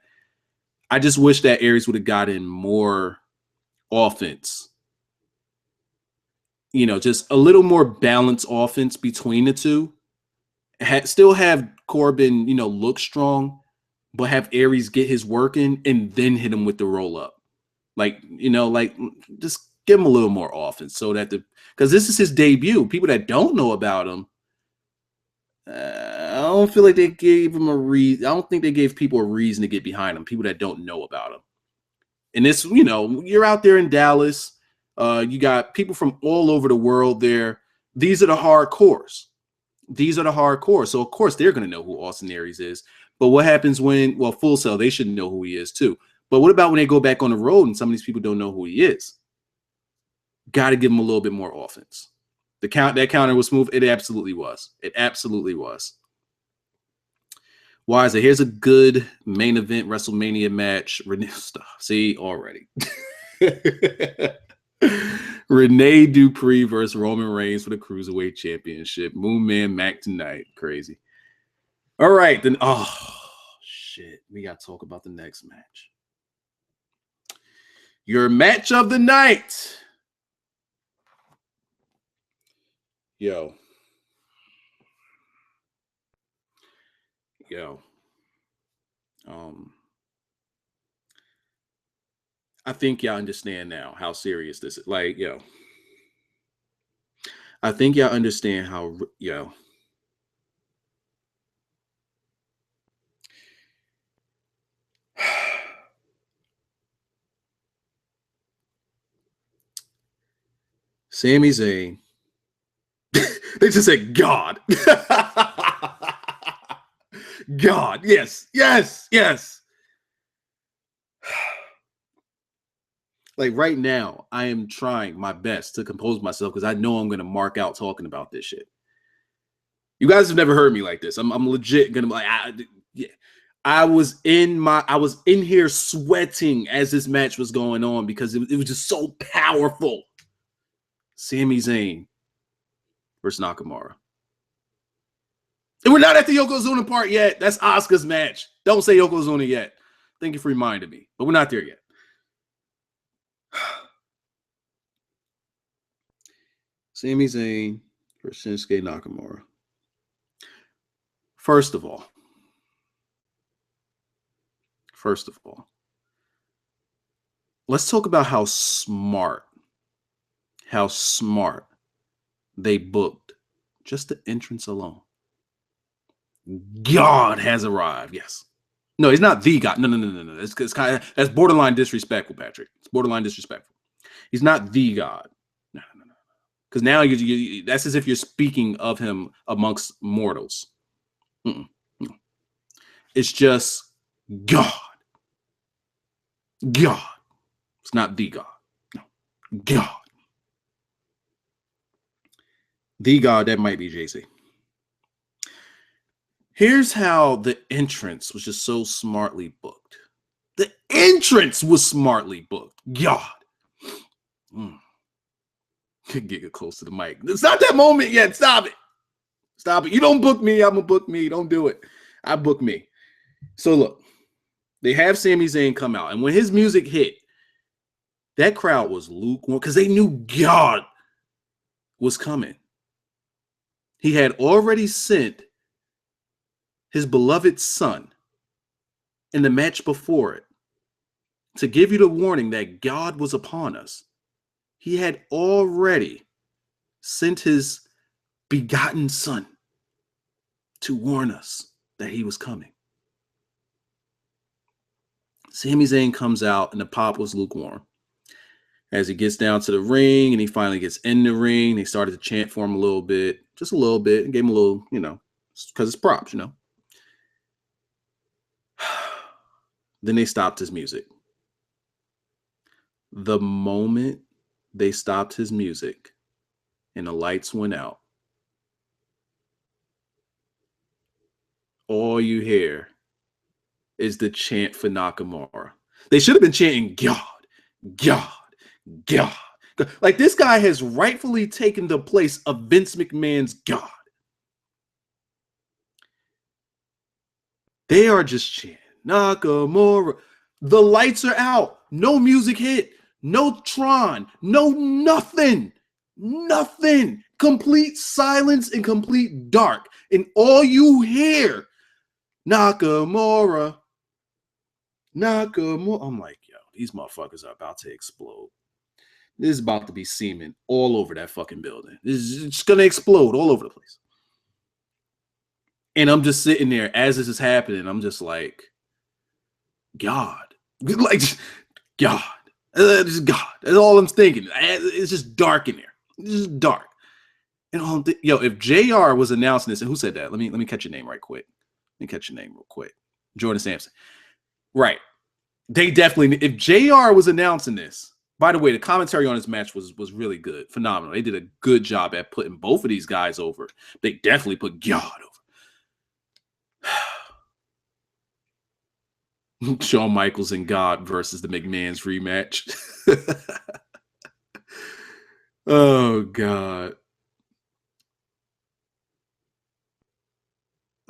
A: I just wish that Aries would have gotten more offense. You know, just a little more balanced offense between the two. Still have Corbin, you know, look strong, but have Aries get his work in and then hit him with the roll up. Like, you know, like just give him a little more offense so that because this is his debut. People that don't know about him, I don't feel like they gave him a reason. I don't think they gave people a reason to get behind him. People that don't know about him. And this, you know, you're out there in Dallas. You got people from all over the world there. These are the hardcores. So of course they're going to know who Austin Aries is. But what happens when, well, Full Sail, they should know who he is too. But what about when they go back on the road and some of these people don't know who he is? Got to give him a little bit more offense. That counter was smooth. It absolutely was. Why is it? Here's a good main event WrestleMania match. See, already. Rene Dupree versus Roman Reigns for the Cruiserweight Championship. Moon Man Mac tonight. Crazy. All right, then. Oh, shit. We got to talk about the next match. Your match of the night. Yo. I think y'all understand now how serious this is. Like, I think y'all understand how, Sami Zayn. They just said God. God. Yes. Like right now, I am trying my best to compose myself because I know I'm going to mark out talking about this shit. You guys have never heard me like this. I'm legit going to be like, I was in here sweating as this match was going on because it was just so powerful. Sami Zayn versus Nakamura. And we're not at the Yokozuna part yet. That's Asuka's match. Don't say Yokozuna yet. Thank you for reminding me. But we're not there yet. Sami Zayn versus Shinsuke Nakamura. First of all, let's talk about how smart they booked just the entrance alone. God has arrived. Yes. No, he's not the God. No. That's borderline disrespectful, Patrick. It's borderline disrespectful. He's not the God. No. Because now that's as if you're speaking of him amongst mortals. No. It's just God. God. It's not the God. No. God. The God, that might be Jay-Z. Here's how the entrance was just so smartly booked. The entrance was smartly booked. God. Get close to the mic. It's not that moment yet. Stop it. Stop it. You don't book me. I'm going to book me. Don't do it. I book me. So look, they have Sami Zayn come out. And when his music hit, that crowd was lukewarm because they knew God was coming. He had already sent his beloved son in the match before it to give you the warning that God was upon us. He had already sent his begotten son to warn us that he was coming. Sami Zayn comes out and the pop was lukewarm. As he gets down to the ring and he finally gets in the ring, they started to chant for him a little bit, just a little bit, and gave him a little, because it's props, Then they stopped his music. The moment they stopped his music and the lights went out, all you hear is the chant for Nakamura. They should have been chanting God, God, God. Like this guy has rightfully taken the place of Vince McMahon's God. They are just chanting Nakamura. The lights are out. No music hit. No Tron. No nothing. Nothing. Complete silence and complete dark. And all you hear, Nakamura. Nakamura. I'm like, yo, these motherfuckers are about to explode. This is about to be semen all over that fucking building. It's just going to explode all over the place. And I'm just sitting there as this is happening. I'm just like, God. Like, God. Just God. That's all I'm thinking. It's just dark in there. It's just dark. And if JR was announcing this, and who said that? Let me catch your name right quick. Let me catch your name real quick. Jordan Sampson. Right. They definitely, if JR was announcing this, by the way, the commentary on this match was really good. Phenomenal. They did a good job at putting both of these guys over. They definitely put God over. Shawn Michaels and God versus the McMahons rematch. Oh, God.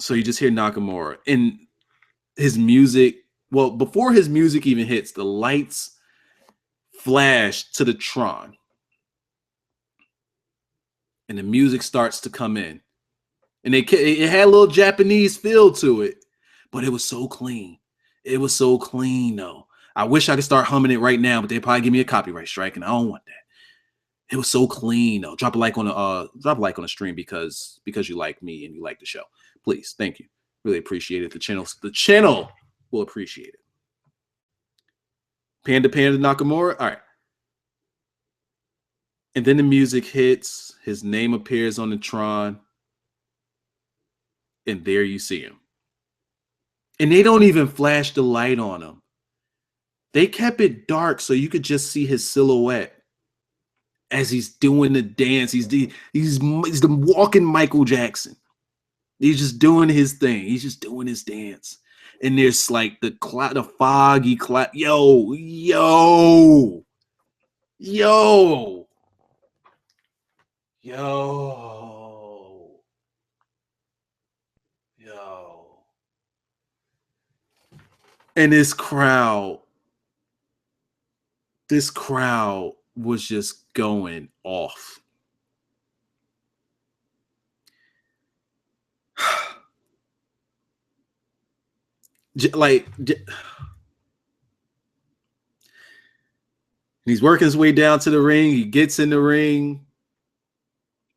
A: So you just hear Nakamura. And his music, well, before his music even hits, the lights flash to the Tron. And the music starts to come in. And it had a little Japanese feel to it. But it was so clean. It was so clean, though. I wish I could start humming it right now, but they'd probably give me a copyright strike, and I don't want that. It was so clean, though. Drop a like on the stream because you like me and you like the show. Please, thank you. Really appreciate it. The channel will appreciate it. Panda Nakamura. All right. And then the music hits. His name appears on the Tron. And there you see him. And they don't even flash the light on him. They kept it dark so you could just see his silhouette as he's doing the dance. He's the walking Michael Jackson. He's just doing his thing. He's just doing his dance. And there's like the foggy cloud. Yo. And this crowd was just going off. He's working his way down to the ring. He gets in the ring.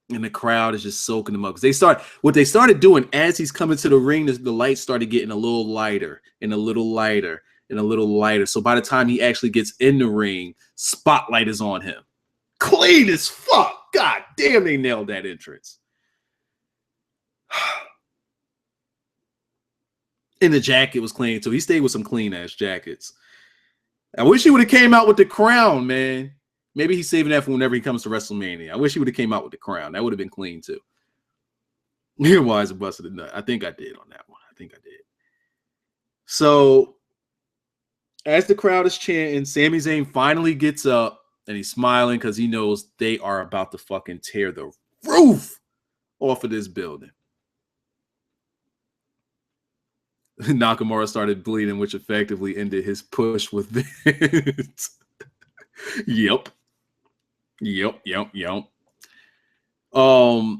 A: And the crowd is just soaking him up. Because what they started doing as he's coming to the ring, the lights started getting a little lighter and a little lighter and a little lighter. So by the time he actually gets in the ring, spotlight is on him. Clean as fuck. God damn, they nailed that entrance. And the jacket was clean too. He stayed with some clean ass jackets. I wish he would have came out with the crown, man. Maybe he's saving that for whenever he comes to WrestleMania. I wish he would have came out with the crown. That would have been clean too. Why is it busted a nut? I think I did on that one. I think I did. So as the crowd is chanting, Sami Zayn finally gets up and he's smiling because he knows they are about to fucking tear the roof off of this building. Nakamura started bleeding, which effectively ended his push with Vince. Yep.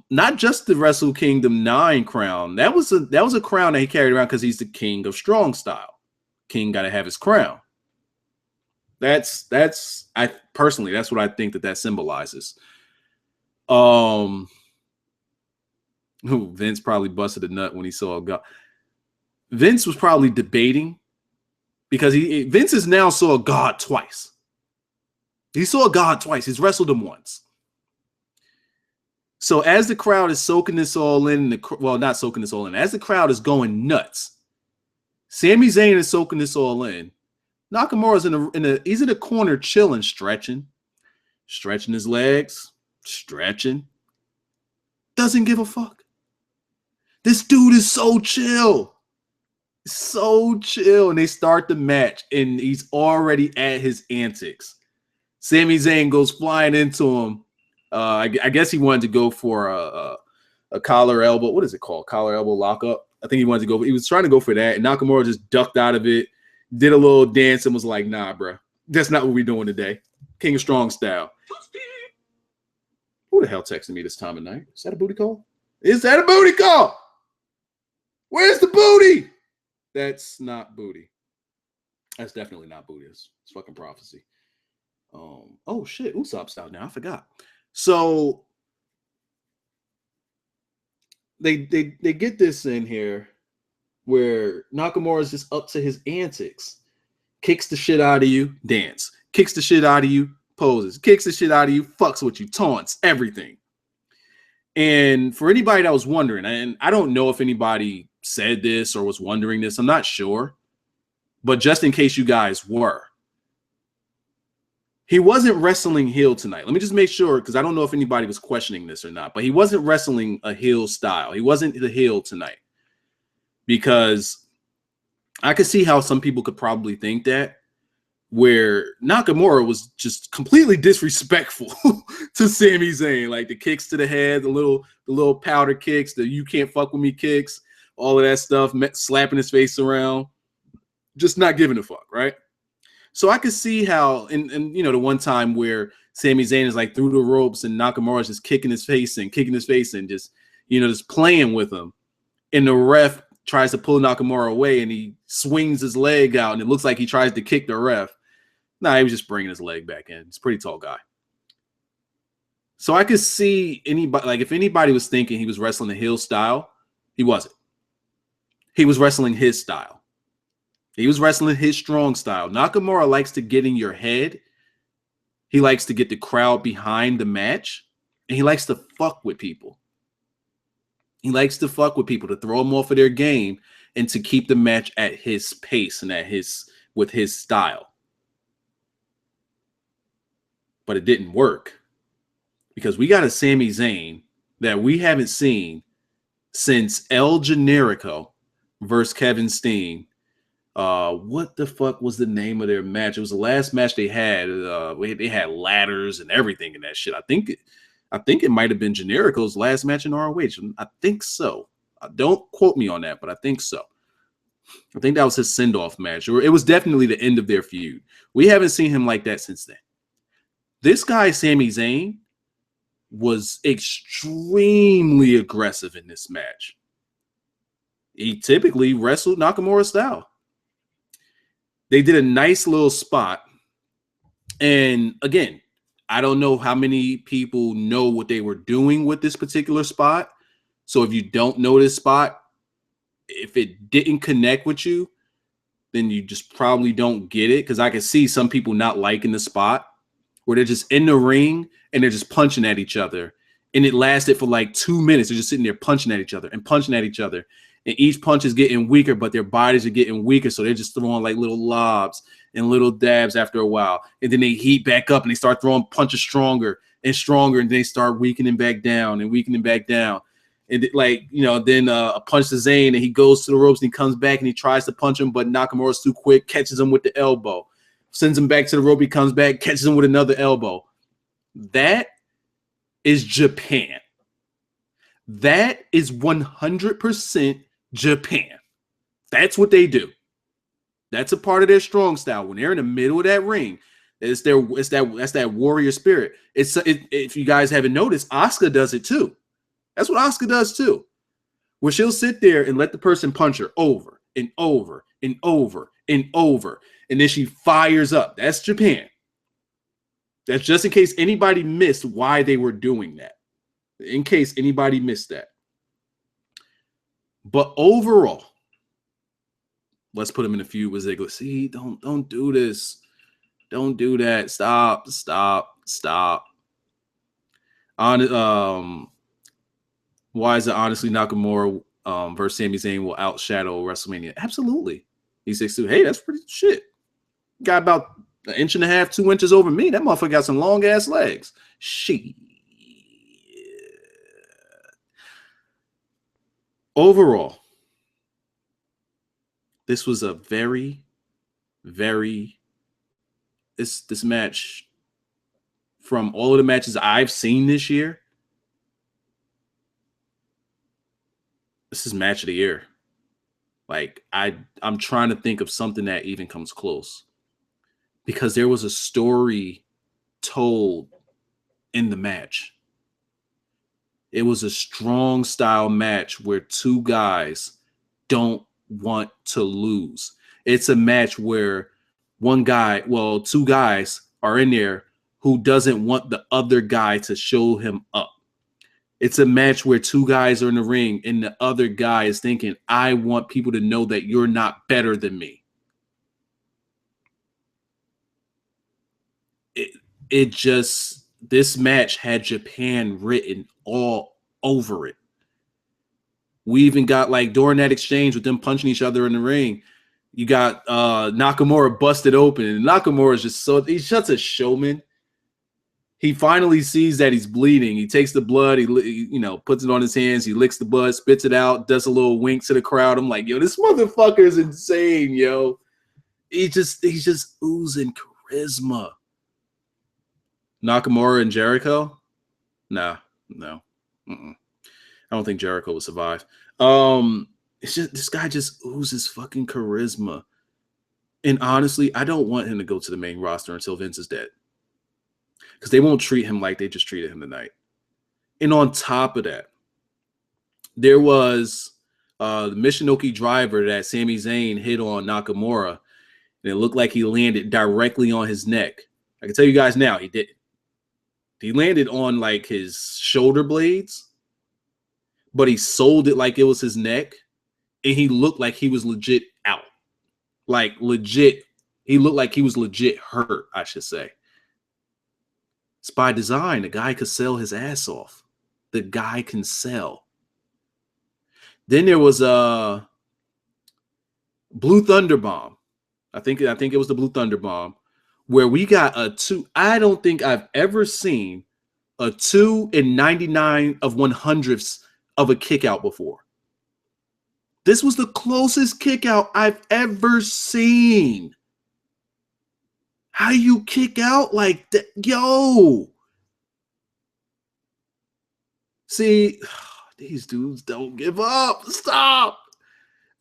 A: Not just the Wrestle Kingdom 9 crown. That was a crown that he carried around because he's the king of strong style. King got to have his crown. That's I personally, that's what I think that symbolizes. Vince probably busted a nut when he saw a god. Vince was probably debating because Vince has now saw a god twice. He saw a god twice. He's wrestled him once. So as the crowd is soaking this all in, not soaking this all in, as the crowd is going nuts, Sami Zayn is soaking this all in. Nakamura's he's in a corner chilling, stretching his legs, stretching. Doesn't give a fuck. This dude is so chill. So chill. And they start the match, and he's already at his antics. Sami Zayn goes flying into him. I guess he wanted to go for a collar elbow. What is it called? Collar elbow lockup. I think he wanted to go. He was trying to go for that, and Nakamura just ducked out of it, did a little dance, and was like, "Nah, bro, that's not what we're doing today. King of Strong style." Who the hell texted me this time of night? Is that a booty call? Is that a booty call? Where's the booty? That's not booty. That's definitely not booty. It's fucking prophecy. Oh shit, Usopp's out now. I forgot. So they get this in here where Nakamura is just up to his antics. Kicks the shit out of you, dance. Kicks the shit out of you, poses. Kicks the shit out of you, fucks with you, taunts, everything. And for anybody that was wondering, and I don't know if anybody said this or was wondering this, I'm not sure. But just in case you guys were, he wasn't wrestling heel tonight. Let me just make sure, because I don't know if anybody was questioning this or not, but he wasn't wrestling a heel style. He wasn't the heel tonight. Because I could see how some people could probably think that, where Nakamura was just completely disrespectful to Sami Zayn. Like the kicks to the head, the little powder kicks, the you can't fuck with me kicks, all of that stuff, slapping his face around, just not giving a fuck, right? So I could see how, and the one time where Sami Zayn is like through the ropes and Nakamura's just kicking his face and just, just playing with him. And the ref tries to pull Nakamura away and he swings his leg out and it looks like he tries to kick the ref. Nah, he was just bringing his leg back in. He's a pretty tall guy. So I could see anybody, like if anybody was thinking he was wrestling the heel style, he wasn't. He was wrestling his style. He was wrestling his strong style. Nakamura likes to get in your head. He likes to get the crowd behind the match. And he likes to fuck with people. He likes to fuck with people, to throw them off of their game and to keep the match at his pace and with his style. But it didn't work. Because we got a Sami Zayn that we haven't seen since El Generico versus Kevin Steen. What the fuck was the name of their match? It was the last match they had. They had ladders and everything in that shit. I think it might have been Generico's last match in ROH. I think so. Don't quote me on that, but I think so. I think that was his send-off match, or it was definitely the end of their feud. We haven't seen him like that since then. This guy, Sami Zayn, was extremely aggressive in this match. He typically wrestled Nakamura style. They did a nice little spot. And again, I don't know how many people know what they were doing with this particular spot. So if you don't know this spot, if it didn't connect with you, then you just probably don't get it. Because I can see some people not liking the spot where they're just in the ring and they're just punching at each other. And it lasted for like 2 minutes. They're just sitting there punching at each other and punching at each other. and each punch is getting weaker, but their bodies are getting weaker, so they're just throwing like little lobs and little dabs after a while, and then they heat back up and they start throwing punches stronger and stronger, and they start weakening back down and weakening back down. And like, you know, then a punch to Zayn, and he goes to the ropes and he comes back and he tries to punch him, but Nakamura's too quick, catches him with the elbow, sends him back to the rope. He comes back, catches him with another elbow. That is Japan. That is 100% Japan. That's what they do. That's a part of their strong style. When they're in the middle of that ring, that's that warrior spirit. If you guys haven't noticed, Asuka does it too. That's what Asuka does too. Where she'll sit there and let the person punch her over and over and over and over, and then she fires up. That's Japan. That's just in case anybody missed why they were doing that. In case anybody missed that. But overall, let's put him in a feud with Ziggler. See, don't do this. Don't do that. Stop. Why is it honestly Nakamura versus Sami Zayn will outshadow WrestleMania? Absolutely. He's 6'2". Hey, that's pretty shit. Got about an inch and a half, 2 inches over me. That motherfucker got some long ass legs. Shit. Overall, this was a very, very this match, from all of the matches I've seen this year, this is match of the year. Like, I'm trying to think of something that even comes close, because there was a story told in the match. It was a strong style match where two guys don't want to lose. It's a match where two guys are in there who doesn't want the other guy to show him up. It's a match where two guys are in the ring and the other guy is thinking, I want people to know that you're not better than me. This match had Japan written all over it. We even got, like, during that exchange with them punching each other in the ring, you got Nakamura busted open, and Nakamura is he's such a showman. He finally sees that he's bleeding. He takes the blood, he puts it on his hands, he licks the blood, spits it out, does a little wink to the crowd. I'm like, yo, this motherfucker is insane, yo. He's just oozing charisma. Nakamura and Jericho? No. I don't think Jericho would survive. It's just, this guy just oozes fucking charisma. And honestly, I don't want him to go to the main roster until Vince is dead, because they won't treat him like they just treated him tonight. And on top of that, there was the Michinoku driver that Sami Zayn hit on Nakamura, and it looked like he landed directly on his neck. I can tell you guys now, he didn't. He landed on, like, his shoulder blades, but he sold it like it was his neck, and he looked like he was legit out. Like, legit. He looked like he was legit hurt, I should say. It's by design. The guy could sell his ass off. The guy can sell. Then there was a Blue Thunder Bomb. I think it was the Blue Thunder Bomb, where we got a 2. I don't think I've ever seen a 2 and 99 of 100ths of a kick out before. This was the closest kick out I've ever seen. How do you kick out like that? Yo. See, these dudes don't give up. Stop.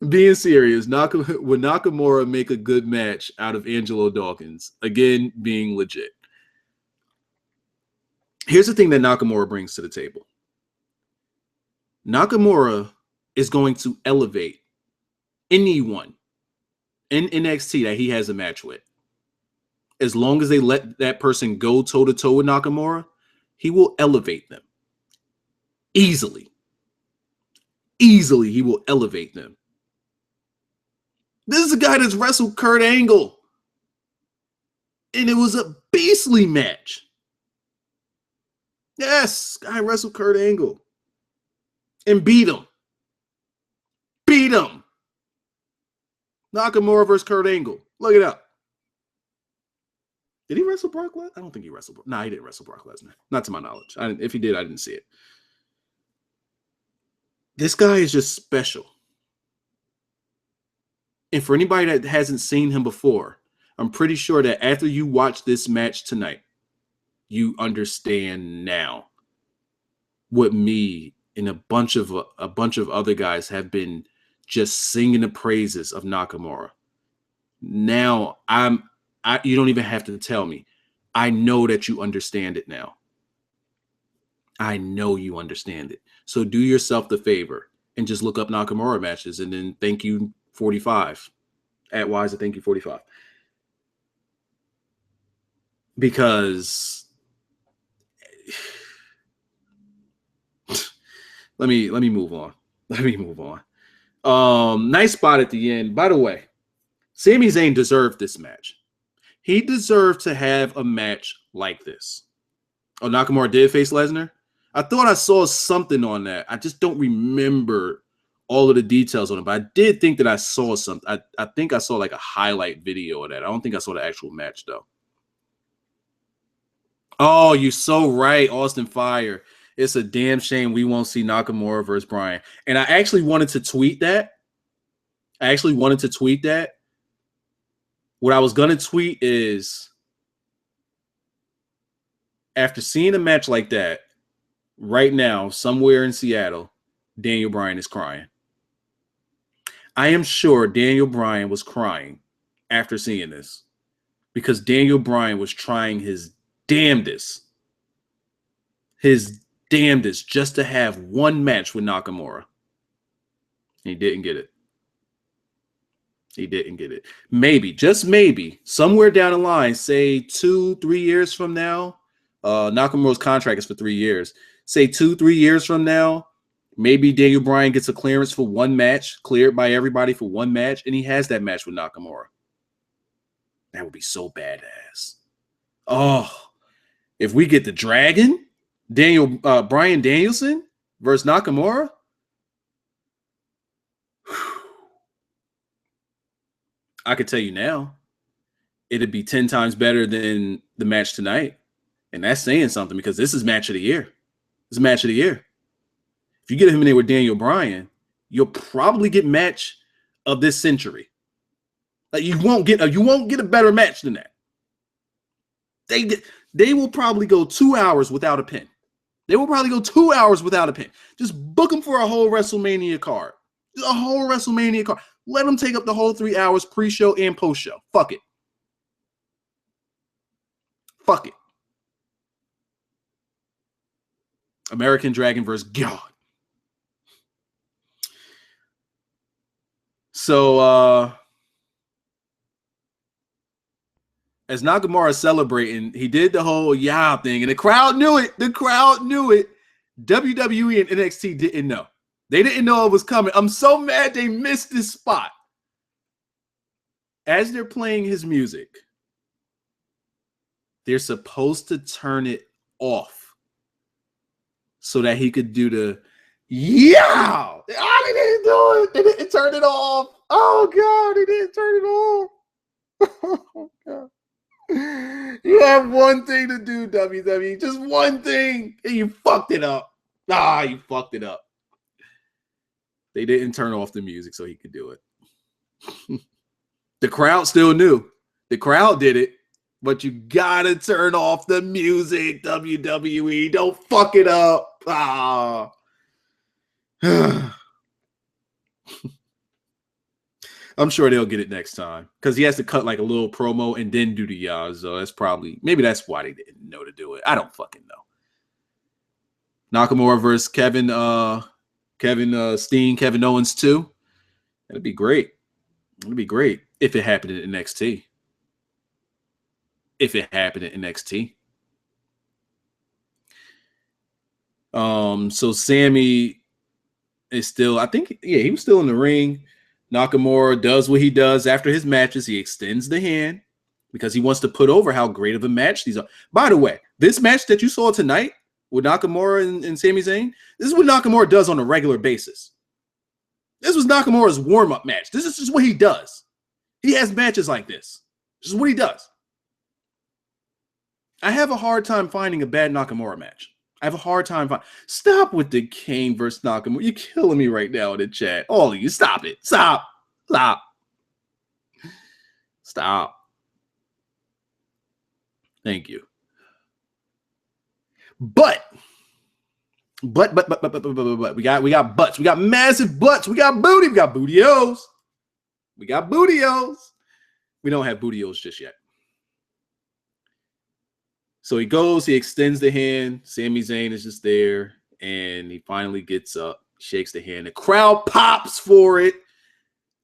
A: Being serious, would Nakamura make a good match out of Angelo Dawkins? Again, being legit. Here's the thing that Nakamura brings to the table. Nakamura is going to elevate anyone in NXT that he has a match with. As long as they let that person go toe-to-toe with Nakamura, he will elevate them. Easily. Easily, he will elevate them. This is a guy that's wrestled Kurt Angle, and it was a beastly match. Yes, guy wrestled Kurt Angle and beat him. beat him. Nakamura versus Kurt Angle. Look it up. Did he wrestle Brock Lesnar? I don't think he wrestled. Nah, he didn't wrestle Brock Lesnar. Not to my knowledge. If he did, I didn't see it. This guy is just special. And for anybody that hasn't seen him before, I'm pretty sure that after you watch this match tonight, you understand now what me and a bunch of other guys have been just singing the praises of Nakamura. Now you don't even have to tell me. I know that you understand it now. I know you understand it. So do yourself the favor and just look up Nakamura matches and then thank you 45. At Wise, thank you 45. Because let me move on. Nice spot at the end. By the way, Sami Zayn deserved this match. He deserved to have a match like this. Oh, Nakamura did face Lesnar? I thought I saw something on that. I just don't remember all of the details on it, but I did think that I saw something. I think I saw like a highlight video of that. I don't think I saw the actual match, though. Oh, you're so right, Austin Fire. It's a damn shame we won't see Nakamura versus Bryan. And I actually wanted to tweet that. What I was going to tweet is, after seeing a match like that, right now, somewhere in Seattle, Daniel Bryan is crying. I am sure Daniel Bryan was crying after seeing this because Daniel Bryan was trying his damnedest just to have one match with Nakamura. He didn't get it. Maybe, just maybe, somewhere down the line, say 2-3 years from now, Nakamura's contract is for 3 years. Say 2-3 years from now, maybe Daniel Bryan gets a clearance for one match, cleared by everybody for one match, and he has that match with Nakamura. That would be so badass. Oh, if we get the Dragon, Bryan Danielson versus Nakamura, I could tell you now, it'd be 10 times better than the match tonight. And that's saying something because this is match of the year. This is match of the year. If you get him in there with Daniel Bryan, you'll probably get match of this century. Like you won't get a better match than that. They will probably go 2 hours without a pin. Just book them for a whole WrestleMania card. Let them take up the whole 3 hours pre-show and post-show. Fuck it. American Dragon versus God. So, as Nakamura is celebrating, he did the whole yeah thing, and the crowd knew it. WWE and NXT didn't know. They didn't know it was coming. I'm so mad they missed this spot. As they're playing his music, they're supposed to turn it off so that he could do the yeah. Oh, they didn't do it. They didn't turn it off. Oh, God, they didn't turn it off. Oh, God. You have one thing to do, WWE. Just one thing. And you fucked it up. You fucked it up. They didn't turn off the music so he could do it. The crowd still knew. The crowd did it. But you gotta turn off the music, WWE. Don't fuck it up. I'm sure they'll get it next time because he has to cut like a little promo and then do the yah. So maybe that's why they didn't know to do it. I don't fucking know. Nakamura versus Kevin Steen, Kevin Owens too. That'd be great. It'd be great if it happened in NXT. So Sami is still, I think, he was still in the ring. Nakamura does what he does after his matches. He extends the hand because he wants to put over how great of a match these are. By the way, this match that you saw tonight with Nakamura and Sami Zayn, this is what Nakamura does on a regular basis. This was Nakamura's warm-up match. This is just what he does. He has matches like this. This is what he does. I have a hard time finding a bad Nakamura match. I have a hard time finding. Stop with the Kane versus Nakamura. You're killing me right now in the chat. All of you, stop it. Stop. Stop. Stop. Thank you. But we got butts. We got massive butts. We got booty. We got bootios. We got bootios. We don't have bootios just yet. So he goes, he extends the hand. Sami Zayn is just there, and he finally gets up, shakes the hand. The crowd pops for it,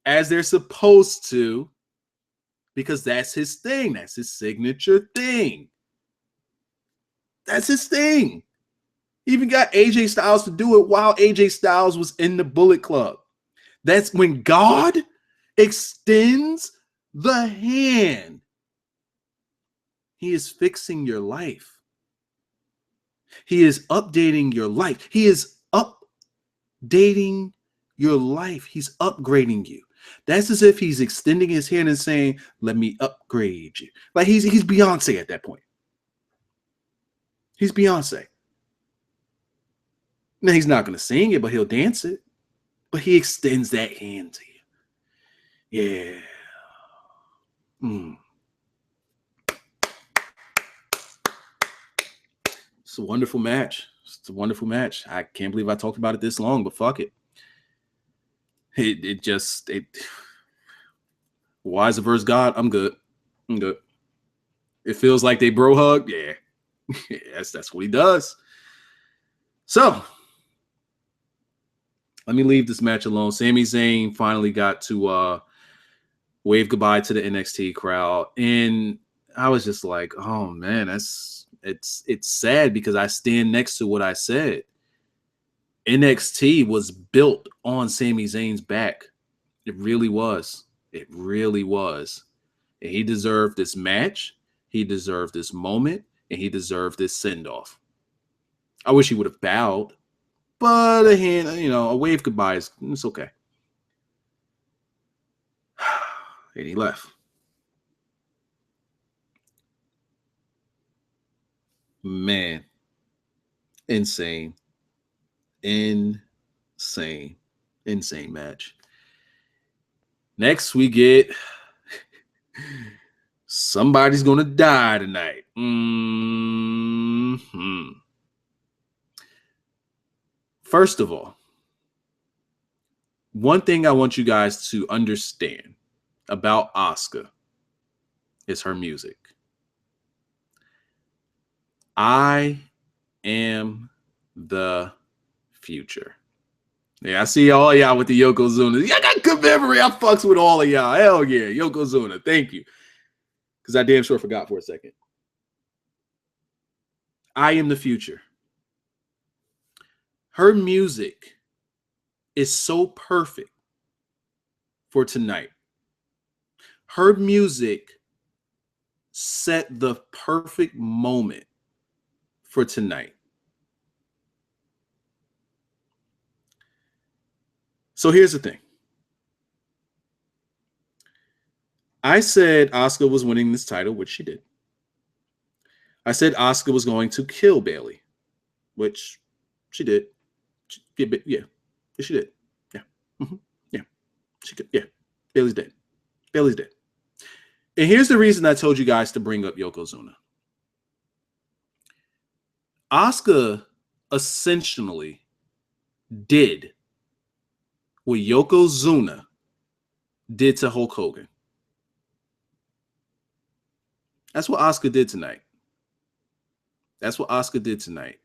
A: as they're supposed to, because that's his thing. That's his signature thing. That's his thing. He even got AJ Styles to do it while AJ Styles was in the Bullet Club. That's when God extends the hand. He is fixing your life. He is updating your life. He is updating your life. He's upgrading you. That's as if he's extending his hand and saying, let me upgrade you. Like he's Beyonce at that point. He's Beyonce. Now, he's not going to sing it, but he'll dance it. But he extends that hand to you. Yeah. It's a wonderful match. It's a wonderful match. I can't believe I talked about it this long, but fuck it. It Wiser versus God. I'm good. It feels like they bro hug. Yeah. Yes, that's what he does. So let me leave this match alone. Sami Zayn finally got to wave goodbye to the NXT crowd. And I was just like, oh man, it's sad because I stand next to what I said. NXT was built on Sami Zayn's back. It really was. It really was. And he deserved this match. He deserved this moment. And he deserved this send-off. I wish he would have bowed. But a hand, a wave goodbye it's okay. And he left. Man. Insane match. Next we get somebody's gonna die tonight. First of all, one thing I want you guys to understand about Asuka is her music. I am the future. Yeah, I see all y'all with the Yokozuna. I got good memory. I fucks with all of y'all. Hell yeah, Yokozuna. Thank you. Because I damn sure forgot for a second. I am the future. Her music is so perfect for tonight. Her music set the perfect moment for tonight. So here's the thing. I said Asuka was winning this title, which she did. I said Asuka was going to kill Bayley, which she did. Yeah, she did. Yeah. Yeah. She could. Yeah. Bayley's dead. Bayley's dead. And here's the reason I told you guys to bring up Yokozuna. Asuka essentially did what Yokozuna did to Hulk Hogan. That's what Asuka did tonight. That's what Asuka did tonight.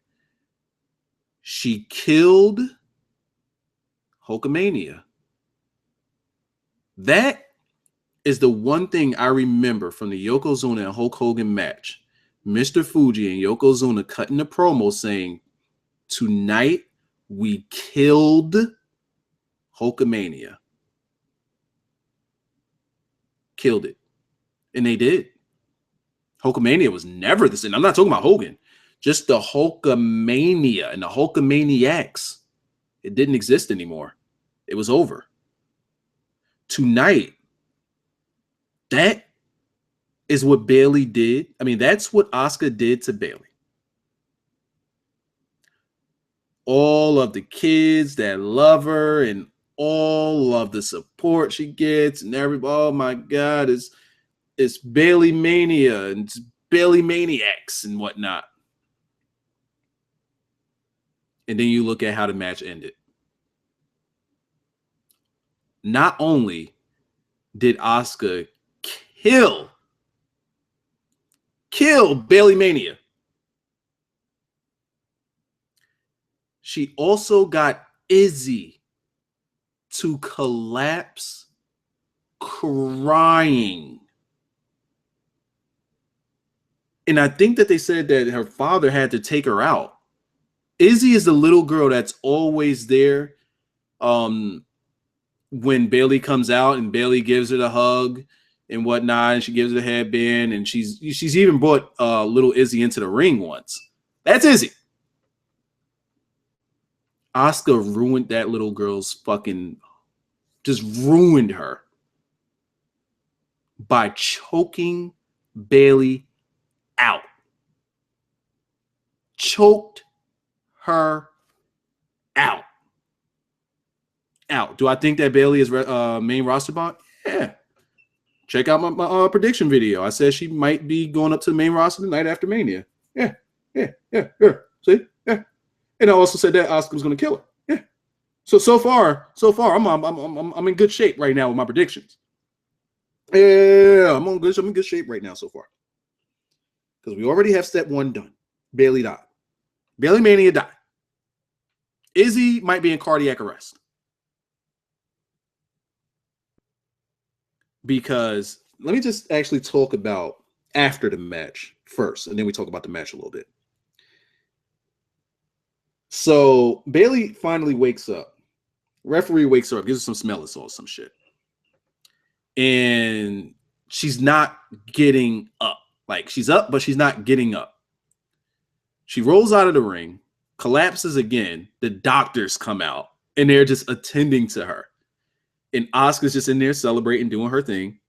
A: She killed Hulkamania. That is the one thing I remember from the Yokozuna and Hulk Hogan match. Mr. Fuji and Yokozuna cutting the promo saying, tonight we killed Hulkamania. Killed it. And they did. Hulkamania was never the same. I'm not talking about Hogan. Just the Hulkamania and the Hulkamaniacs. It didn't exist anymore. It was over. Tonight, that is what Bayley did. I mean, that's what Asuka did to Bayley. All of the kids that love her and all of the support she gets and everybody, oh my God, it's Bayley mania and it's Bayley maniacs and whatnot. And then you look at how the match ended. Not only did Asuka kill Bayley mania, she also got Izzy to collapse crying. And I think that they said that her father had to take her out. Izzy is the little girl that's always there when Bayley comes out and Bayley gives her the hug and whatnot, and she gives her the headband, and she's even brought little Izzy into the ring once. That's Izzy. Asuka ruined that little girl's just ruined her by choking Bayley out. Choked her out. Do I think that Bayley is main roster bot? Yeah. Check out my prediction video. I said she might be going up to the main roster the night after Mania. Yeah. See? Yeah. And I also said that Asuka was going to kill her. Yeah. So far, I'm in good shape right now with my predictions. Yeah, I'm in good shape right now so far. Because we already have step 1 done. Bayley died. Bayley Mania died. Izzy might be in cardiac arrest. Because let me just actually talk about after the match first, and then we talk about the match a little bit. So Bayley finally wakes up. Referee wakes her up, gives her some smelling salts, some shit. And she's not getting up. Like, she's up, but she's not getting up. She rolls out of the ring, collapses again. The doctors come out, and they're just attending to her. And Asuka's just in there celebrating, doing her thing.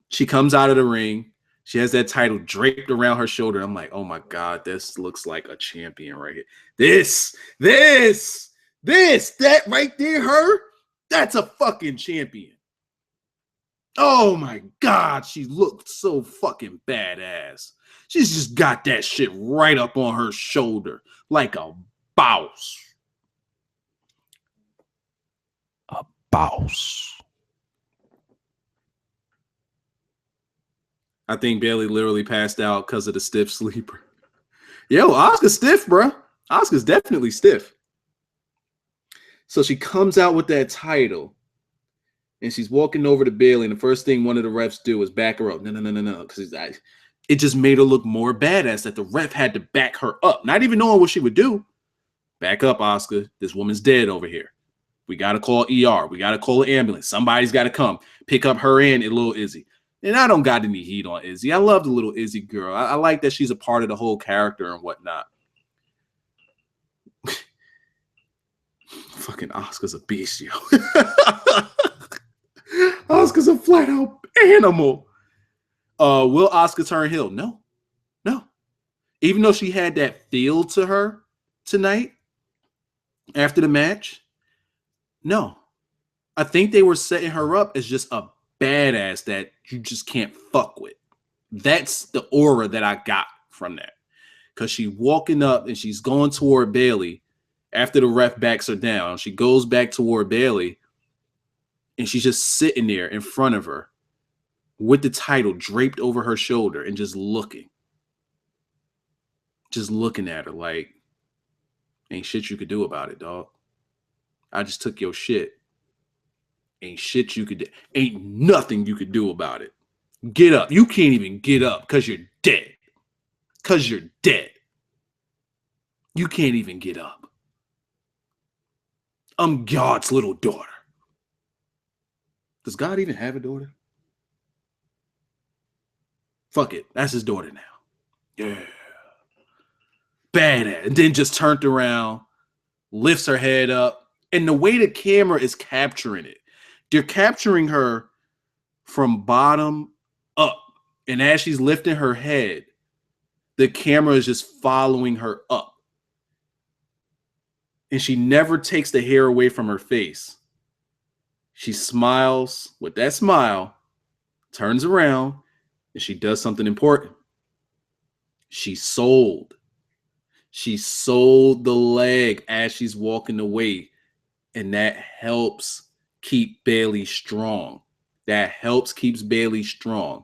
A: She comes out of the ring. She has that title draped around her shoulder. I'm like, oh my God, this looks like a champion right here. That right there, her, that's a fucking champion. Oh my God, she looked so fucking badass. She's just got that shit right up on her shoulder like a boss. A boss. I think Bayley literally passed out because of the stiff sleeper. Yo, Asuka's stiff, bro. Asuka's definitely stiff. So she comes out with that title, and she's walking over to Bayley, and the first thing one of the refs do is back her up. No. Because it just made her look more badass that the ref had to back her up, not even knowing what she would do. Back up, Asuka. This woman's dead over here. We got to call ER. We got to call an ambulance. Somebody's got to come pick up her and little Izzy. And I don't got any heat on Izzy. I love the little Izzy girl. I like that she's a part of the whole character and whatnot. Fucking Asuka's a beast, yo. Asuka's a flat out animal. Will Asuka turn heel? No. Even though she had that feel to her tonight after the match, no. I think they were setting her up as just a badass that you just can't fuck with. That's the aura that I got from that. Because she walking up and she's going toward Bayley after the ref backs her down. She goes back toward Bayley and she's just sitting there in front of her with the title draped over her shoulder and just looking. Just looking at her like, ain't shit you could do about it, dog. I just took your shit. Ain't shit you could do. Ain't nothing you could do about it. Get up. You can't even get up because you're dead. Because you're dead. You can't even get up. I'm God's little daughter. Does God even have a daughter? Fuck it. That's his daughter now. Yeah. Badass. And then just turned around, lifts her head up, And the way the camera is capturing it, they're capturing her from bottom up. And as she's lifting her head, the camera is just following her up. And she never takes the hair away from her face. She smiles with that smile, turns around, and she does something important. She sold the leg as she's walking away. And that helps keep Bayley strong. That helps keeps Bayley strong.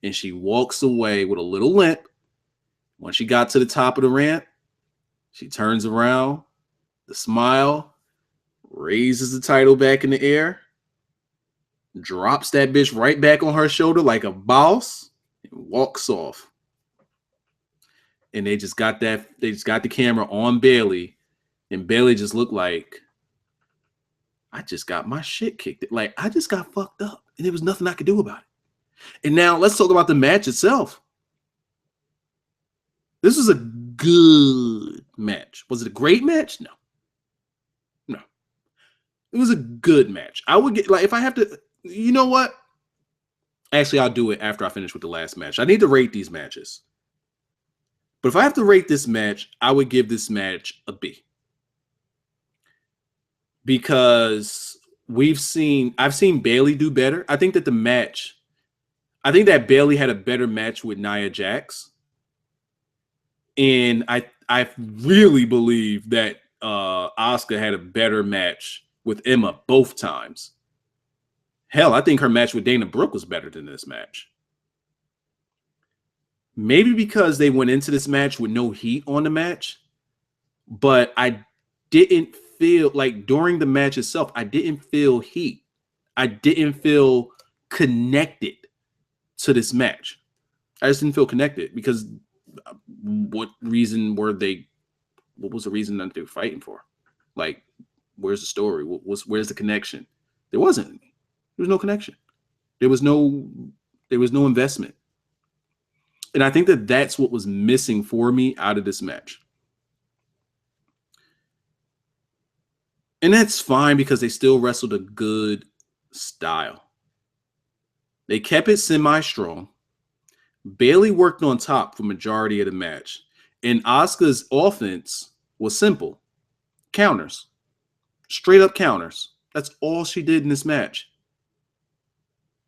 A: And she walks away with a little limp. When she got to the top of the ramp, she turns around, the smile, raises the title back in the air, drops that bitch right back on her shoulder like a boss, and walks off. And they just got the camera on Bayley, and Bayley just looked like, I just got my shit kicked. Like, I just got fucked up, and there was nothing I could do about it. And now let's talk about the match itself. This was a good match. Was it a great match? No. It was a good match. I would get, like, if I have to, you know what? Actually, I'll do it after I finish with the last match. I need to rate these matches. But if I have to rate this match, I would give this match a B. Because I've seen Bayley do better. I think that Bayley had a better match with Nia Jax. And I really believe that Asuka had a better match with Emma both times. Hell, I think her match with Dana Brooke was better than this match. Maybe because they went into this match with no heat on the match, but I didn't feel like during the match itself, I didn't feel heat. I didn't feel connected to this match. I just didn't feel connected because what was the reason that they were fighting for? Like, where's the story? Where's the connection? There wasn't any. There was no connection. There was no investment. And I think that that's what was missing for me out of this match. And that's fine because they still wrestled a good style. They kept it semi-strong. Bayley worked on top for majority of the match. And Asuka's offense was simple. Counters. Straight up counters. That's all she did in this match.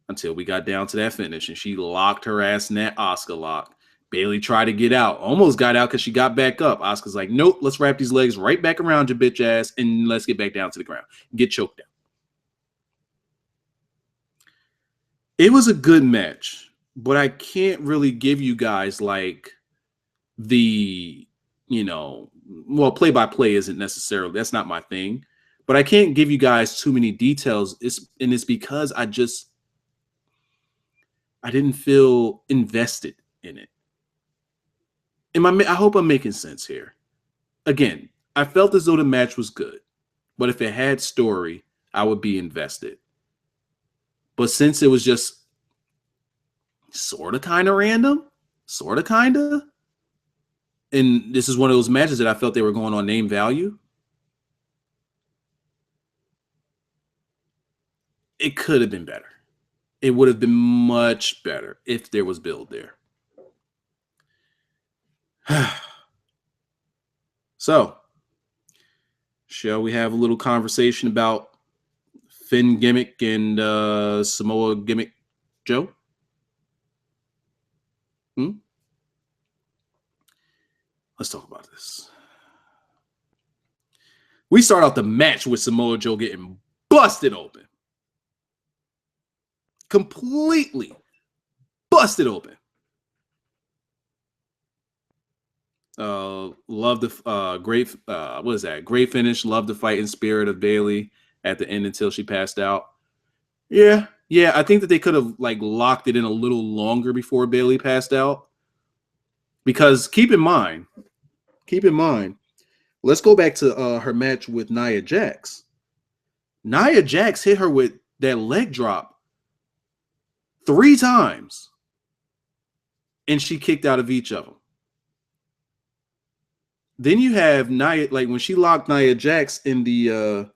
A: Until we got down to that finish and she locked her ass in that Asuka lock. Bayley tried to get out. Almost got out because she got back up. Asuka's like, nope, let's wrap these legs right back around your bitch ass and let's get back down to the ground. Get choked out. It was a good match, but I can't really give you guys like the, play-by-play isn't necessarily, that's not my thing, but I can't give you guys too many details. It's because I didn't feel invested in it. I hope I'm making sense here. Again, I felt as though the match was good, but if it had story, I would be invested. But since it was just sort of kind of random, sort of kind of, and this is one of those matches that I felt they were going on name value, it could have been better. It would have been much better if there was build there. So, shall we have a little conversation about Finn gimmick and Samoa gimmick Joe? Let's talk about this. We start out the match with Samoa Joe getting busted open. Completely busted open. Love the great finish. Love the fighting spirit of Bayley at the end until she passed out. Yeah, I think that they could have like locked it in a little longer before Bayley passed out. Because keep in mind, let's go back to her match with Nia Jax. Nia Jax hit her with that leg drop 3 times, and she kicked out of each of them. Then you have Nia, like when she locked Nia Jax in the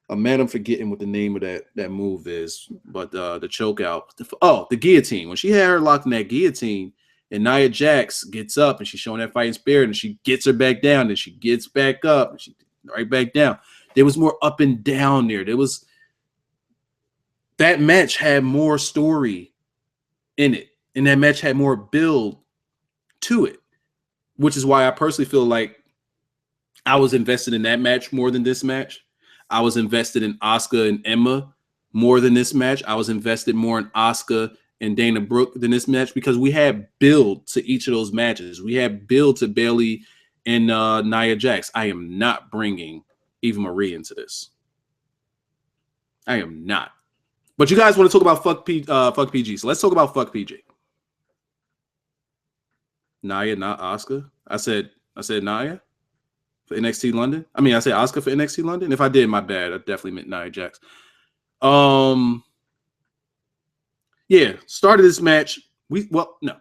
A: I'm mad I'm forgetting what the name of that move is, but the choke out. The guillotine. When she had her locked in that guillotine, and Nia Jax gets up and she's showing that fighting spirit, and she gets her back down, and she gets back up, and she right back down. There was more up and down there. That match had more story in it, and that match had more build to it, which is why I personally feel like I was invested in that match more than this match. I was invested in Asuka and Emma more than this match. I was invested more in Asuka and Dana Brooke than this match because we had build to each of those matches. We had build to Bayley and Nia Jax. I am not bringing Eva Marie into this. I am not. But you guys want to talk about fuck PG, so let's talk about fuck PG. Nia, not Asuka. I said Nia for NXT London. I mean, I said Asuka for NXT London. If I did, my bad. I definitely meant Nia Jax. Yeah, started this match. No,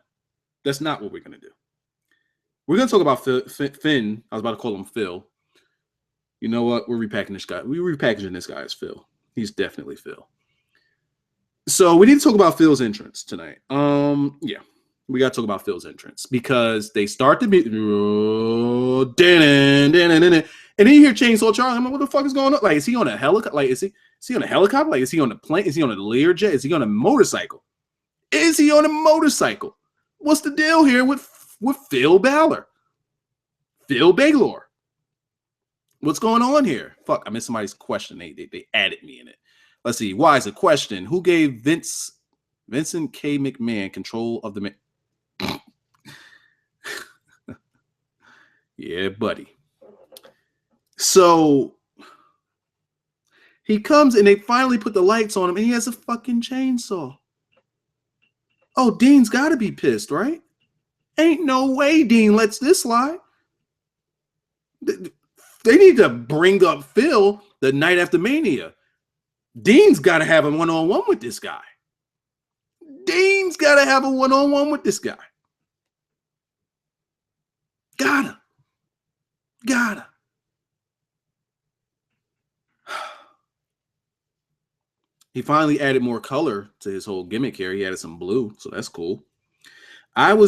A: that's not what we're gonna do. We're gonna talk about Finn. I was about to call him Phil. You know what? We're repacking this guy. We're repackaging this guy as Phil. He's definitely Phil. So we need to talk about Phil's entrance tonight. Yeah, we got to talk about Phil's entrance because they start the beat. And then you hear Chainsaw Charlie. I'm like, what the fuck is going on? Like, is he on a helicopter? Like, is he on a helicopter? Like, is he on a plane? Is he on a Learjet? Is he on a motorcycle? Is he on a motorcycle? What's the deal here with Phil Balor? Phil Balor. What's going on here? Fuck, I missed somebody's question. They added me in it. Let's see. Why is a question? Who gave Vincent K. McMahon control of the Yeah, buddy. So he comes and they finally put the lights on him and he has a fucking chainsaw. Oh, Dean's got to be pissed, right? Ain't no way Dean lets this slide. They need to bring up Phil the night after Mania. Dean's got to have a one-on-one with this guy. Dean's got to have a one-on-one with this guy. Gotta. He finally added more color to his whole gimmick here. He added some blue, so that's cool. And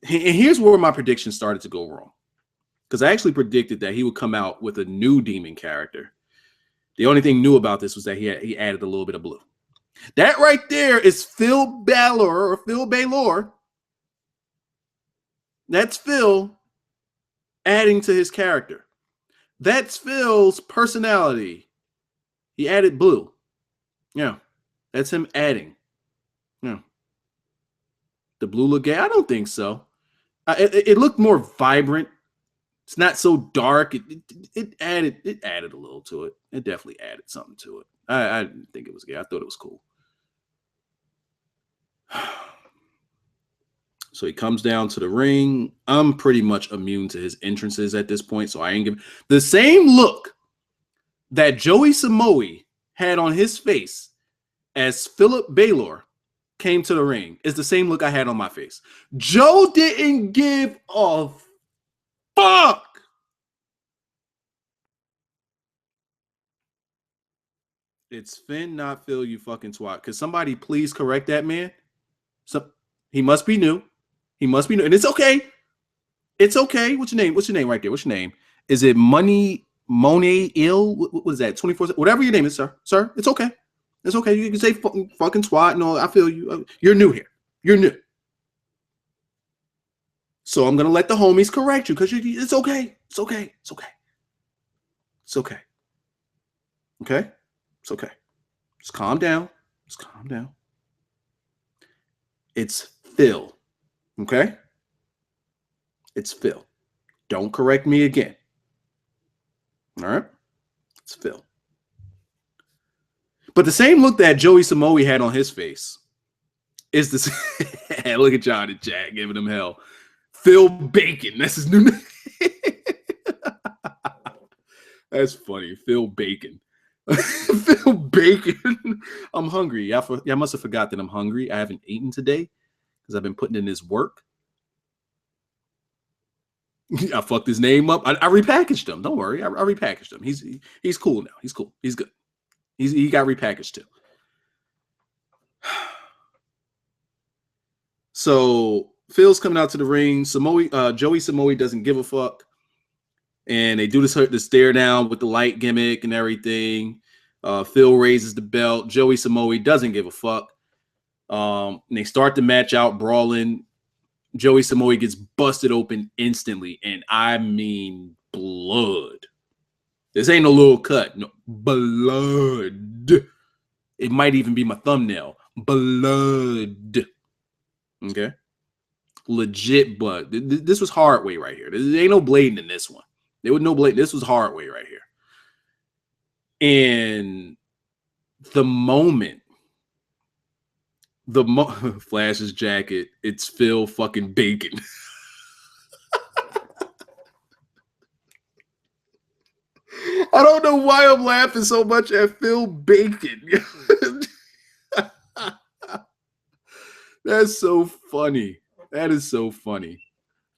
A: here's where my prediction started to go wrong. Because I actually predicted that he would come out with a new demon character. The only thing new about this was that he added a little bit of blue. That right there is Phil Balor or Phil Balor. That's Phil adding to his character. That's Phil's personality. He added blue. Yeah, that's him adding. Yeah. The blue look gay? I don't think so. It looked more vibrant. It's not so dark. It added a little to it. It definitely added something to it. I didn't think it was gay. I thought it was cool. So he comes down to the ring. I'm pretty much immune to his entrances at this point, so I ain't giving the same look that Joey Samoa had on his face as Philip Balor came to the ring is the same look I had on my face. Joe didn't give a fuck. It's Finn, not Phil, you fucking twat. Could somebody please correct that man? He must be new. He must be new. And it's okay. It's okay. What's your name? What's your name right there? What's your name? Is it Monet Ill? What is that? 24? Whatever your name is, sir. Sir, it's okay. It's okay. You can say fucking twat. No, I feel you. You're new here. You're new. So I'm going to let the homies correct you because it's okay. It's okay. It's okay. It's okay. Okay? It's okay. Just calm down. Just calm down. It's Phil. Okay? It's Phil. Don't correct me again. All right? It's Phil. But the same look that Joey Samoa had on his face is this. Look at John and Jack giving him hell. Phil Bacon. That's his new name. That's funny. Phil Bacon. Phil Bacon. I'm hungry. Y'all must have forgot that I'm hungry. I haven't eaten today because I've been putting in this work. I fucked his name up. I repackaged him. Don't worry. I repackaged him. He's cool now. He's cool. He's good. He got repackaged too. So Phil's coming out to the ring. Joey Samoa doesn't give a fuck. And they do this stare down with the light gimmick and everything. Phil raises the belt. Joey Samoa doesn't give a fuck. And they start the match out brawling. Joey Samoa gets busted open instantly. And I mean blood. This ain't no little cut. No, blood. It might even be my thumbnail. Blood. Okay? Legit blood. This was hard way right here. There ain't no blading in this one. There was no blade. This was hard way right here. And the moment, Flash's jacket, it's Phil fucking Bacon. I don't know why I'm laughing so much at Phil Bacon. That's so funny. That is so funny.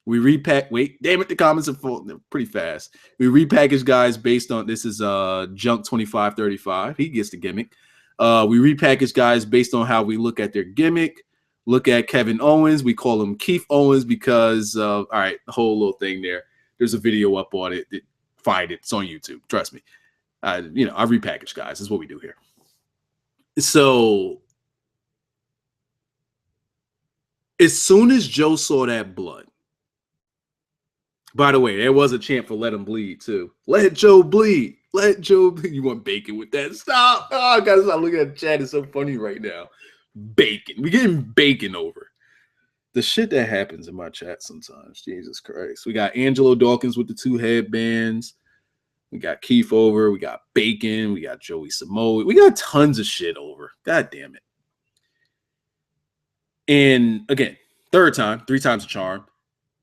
A: We repack. Wait, damn it! The comments are pretty fast. We repackage guys based on this is Junk 2535. He gets the gimmick. We repackage guys based on how we look at their gimmick. Look at Kevin Owens. We call him Keith Owens because all right, the whole little thing there. There's a video up on it. Find it. It's on YouTube. Trust me. I repackage guys. That's what we do here. So as soon as Joe saw that blood. By the way, there was a chant for let him bleed, too. Let Joe bleed. Let Joe bleed. You want Bacon with that? Stop. Oh, I gotta stop looking at the chat. It's so funny right now. Bacon. We're getting Bacon over. The shit that happens in my chat sometimes. Jesus Christ. We got Angelo Dawkins with the 2 headbands. We got Keith over. We got Bacon. We got Joey Samoa. We got tons of shit over. God damn it. And again, third time, 3 times a charm.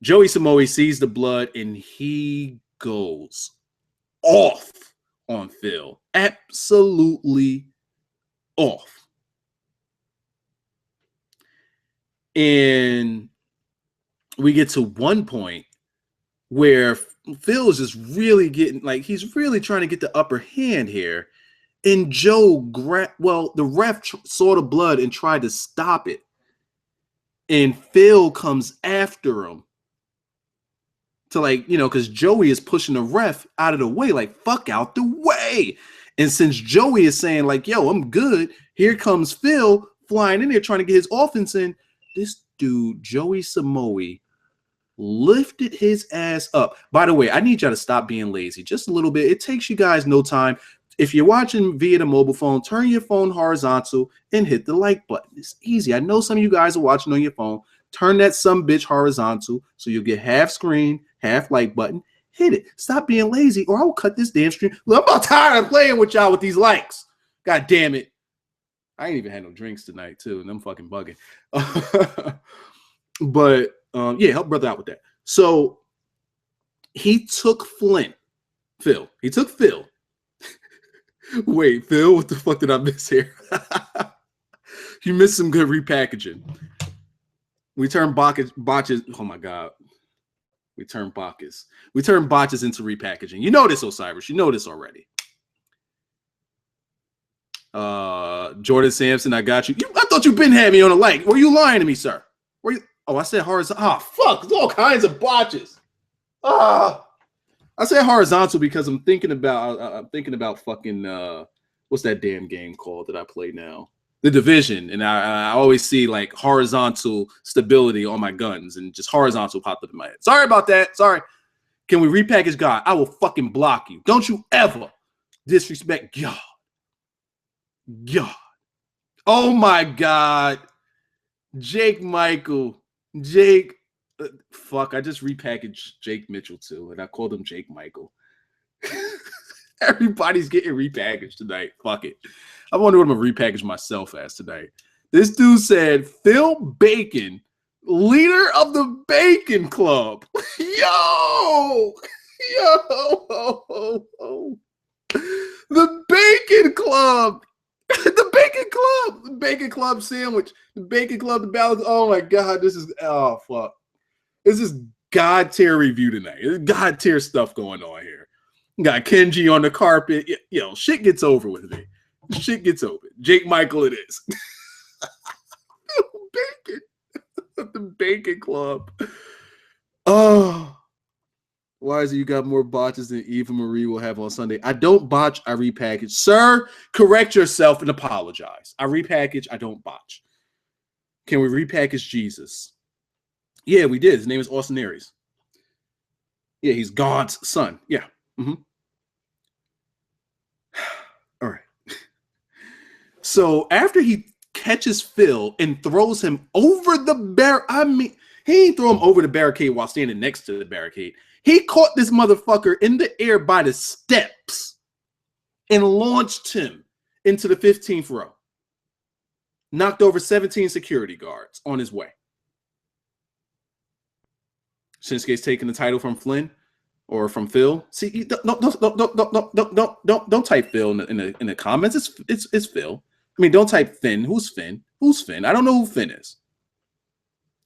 A: Joey Samoa sees the blood and he goes off on Phil. Absolutely off. And we get to one point where Phil is just really getting, like, he's really trying to get the upper hand here. And Joe the ref saw the blood and tried to stop it. And Phil comes after him. To because Joey is pushing the ref out of the way, like, fuck out the way. And since Joey is saying, like, yo, I'm good, here comes Phil flying in there trying to get his offense in. This dude, Joey Samoa, lifted his ass up. By the way, I need y'all to stop being lazy just a little bit. It takes you guys no time. If you're watching via the mobile phone, turn your phone horizontal and hit the like button. It's easy. I know some of you guys are watching on your phone. Turn that sumbitch horizontal so you'll get half screen, half like button. Hit it. Stop being lazy or I will cut this damn stream. Look, I'm about tired of playing with y'all with these likes. God damn it. I ain't even had no drinks tonight too, and I'm fucking bugging. But yeah, help brother out with that. So he took Phil. He took Phil. Wait, Phil, what the fuck did I miss here? You missed some good repackaging. We turn botches. Oh my God. We turn botches into repackaging. You know this, Osiris. You know this already. Jordan Sampson, I got you. I thought you been had me on a like. Were you lying to me, sir? Were you? Oh, I said horizontal. Oh, fuck. There's all kinds of botches. I said horizontal because I'm thinking about fucking what's that damn game called that I play now? The Division, and I always see like horizontal stability on my guns, and just horizontal popped up in my head. Sorry about that. Sorry. Can we repackage God? I will fucking block you. Don't you ever disrespect God. God. Oh my God. Jake Michael. Jake. Fuck, I just repackaged Jake Mitchell too, and I called him Jake Michael. Everybody's getting repackaged tonight. Fuck it. I wonder what I'm going to repackage myself as tonight. This dude said, Phil Bacon, leader of the Bacon Club. Yo! The Bacon Club. The Bacon Club. The Bacon Club sandwich. The Bacon Club, the ballot. Oh, my God. This is, oh, fuck. This is God tier review tonight. God tier stuff going on here. Got Kenji on the carpet. Yo, shit gets over with me. Shit gets over. Jake Michael it is. Bacon. The Bacon Club. Oh. Why is it you got more botches than Eva Marie will have on Sunday? I don't botch, I repackage. Sir, correct yourself and apologize. I repackage, I don't botch. Can we repackage Jesus? Yeah, we did. His name is Austin Aries. Yeah, he's God's son. Yeah. Mm-hmm. All right. So after he catches Phil and throws him over the he ain't throw him over the barricade while standing next to the barricade. He caught this motherfucker in the air by the steps and launched him into the 15th row. Knocked over 17 security guards on his way. Shinsuke's taking the title from Flynn or from Phil. See, don't type Phil in the comments. It's Phil. I mean, don't type Finn. Who's Finn? Who's Finn? I don't know who Finn is.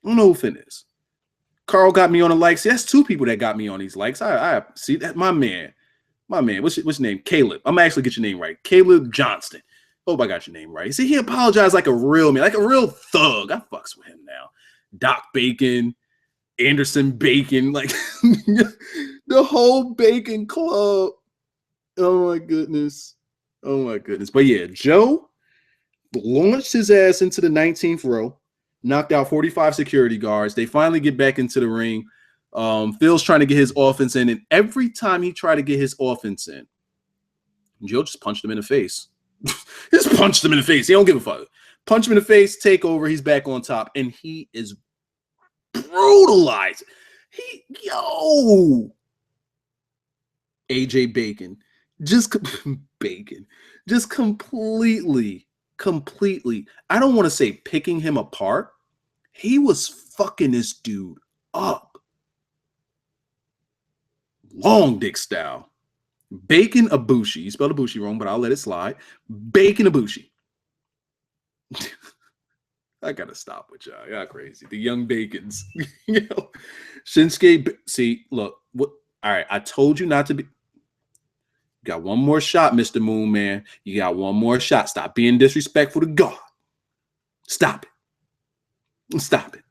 A: I don't know who Finn is. Carl got me on the likes. That's two people that got me on these likes. I see that. My man. What's your name? Caleb. I'm actually get your name right. Caleb Johnston. Hope I got your name right. See, he apologized like a real man, like a real thug. I fucks with him now. Doc Bacon, Anderson Bacon, like the whole Bacon Club. Oh my goodness. Oh my goodness. But yeah, Joe launched his ass into the 19th row. Knocked out 45 security guards. They finally get back into the ring. Phil's trying to get his offense in, and every time he tried to get his offense in, Joe just punched him in the face. Just punched him in the face. He don't give a fuck. Punch him in the face, take over. He's back on top, and he is brutalized. AJ Bacon, just completely. I don't want to say picking him apart. He was fucking this dude up. Long dick style. Bacon Ibushi. You spelled Ibushi wrong, but I'll let it slide. Bacon Ibushi. I gotta stop with y'all. Y'all crazy. The young Bacons. Shinsuke. See, look. What? All right. I told you not to be. You got one more shot, Mr. Moon Man. You got one more shot. Stop being disrespectful to God. Stop it. Stop it.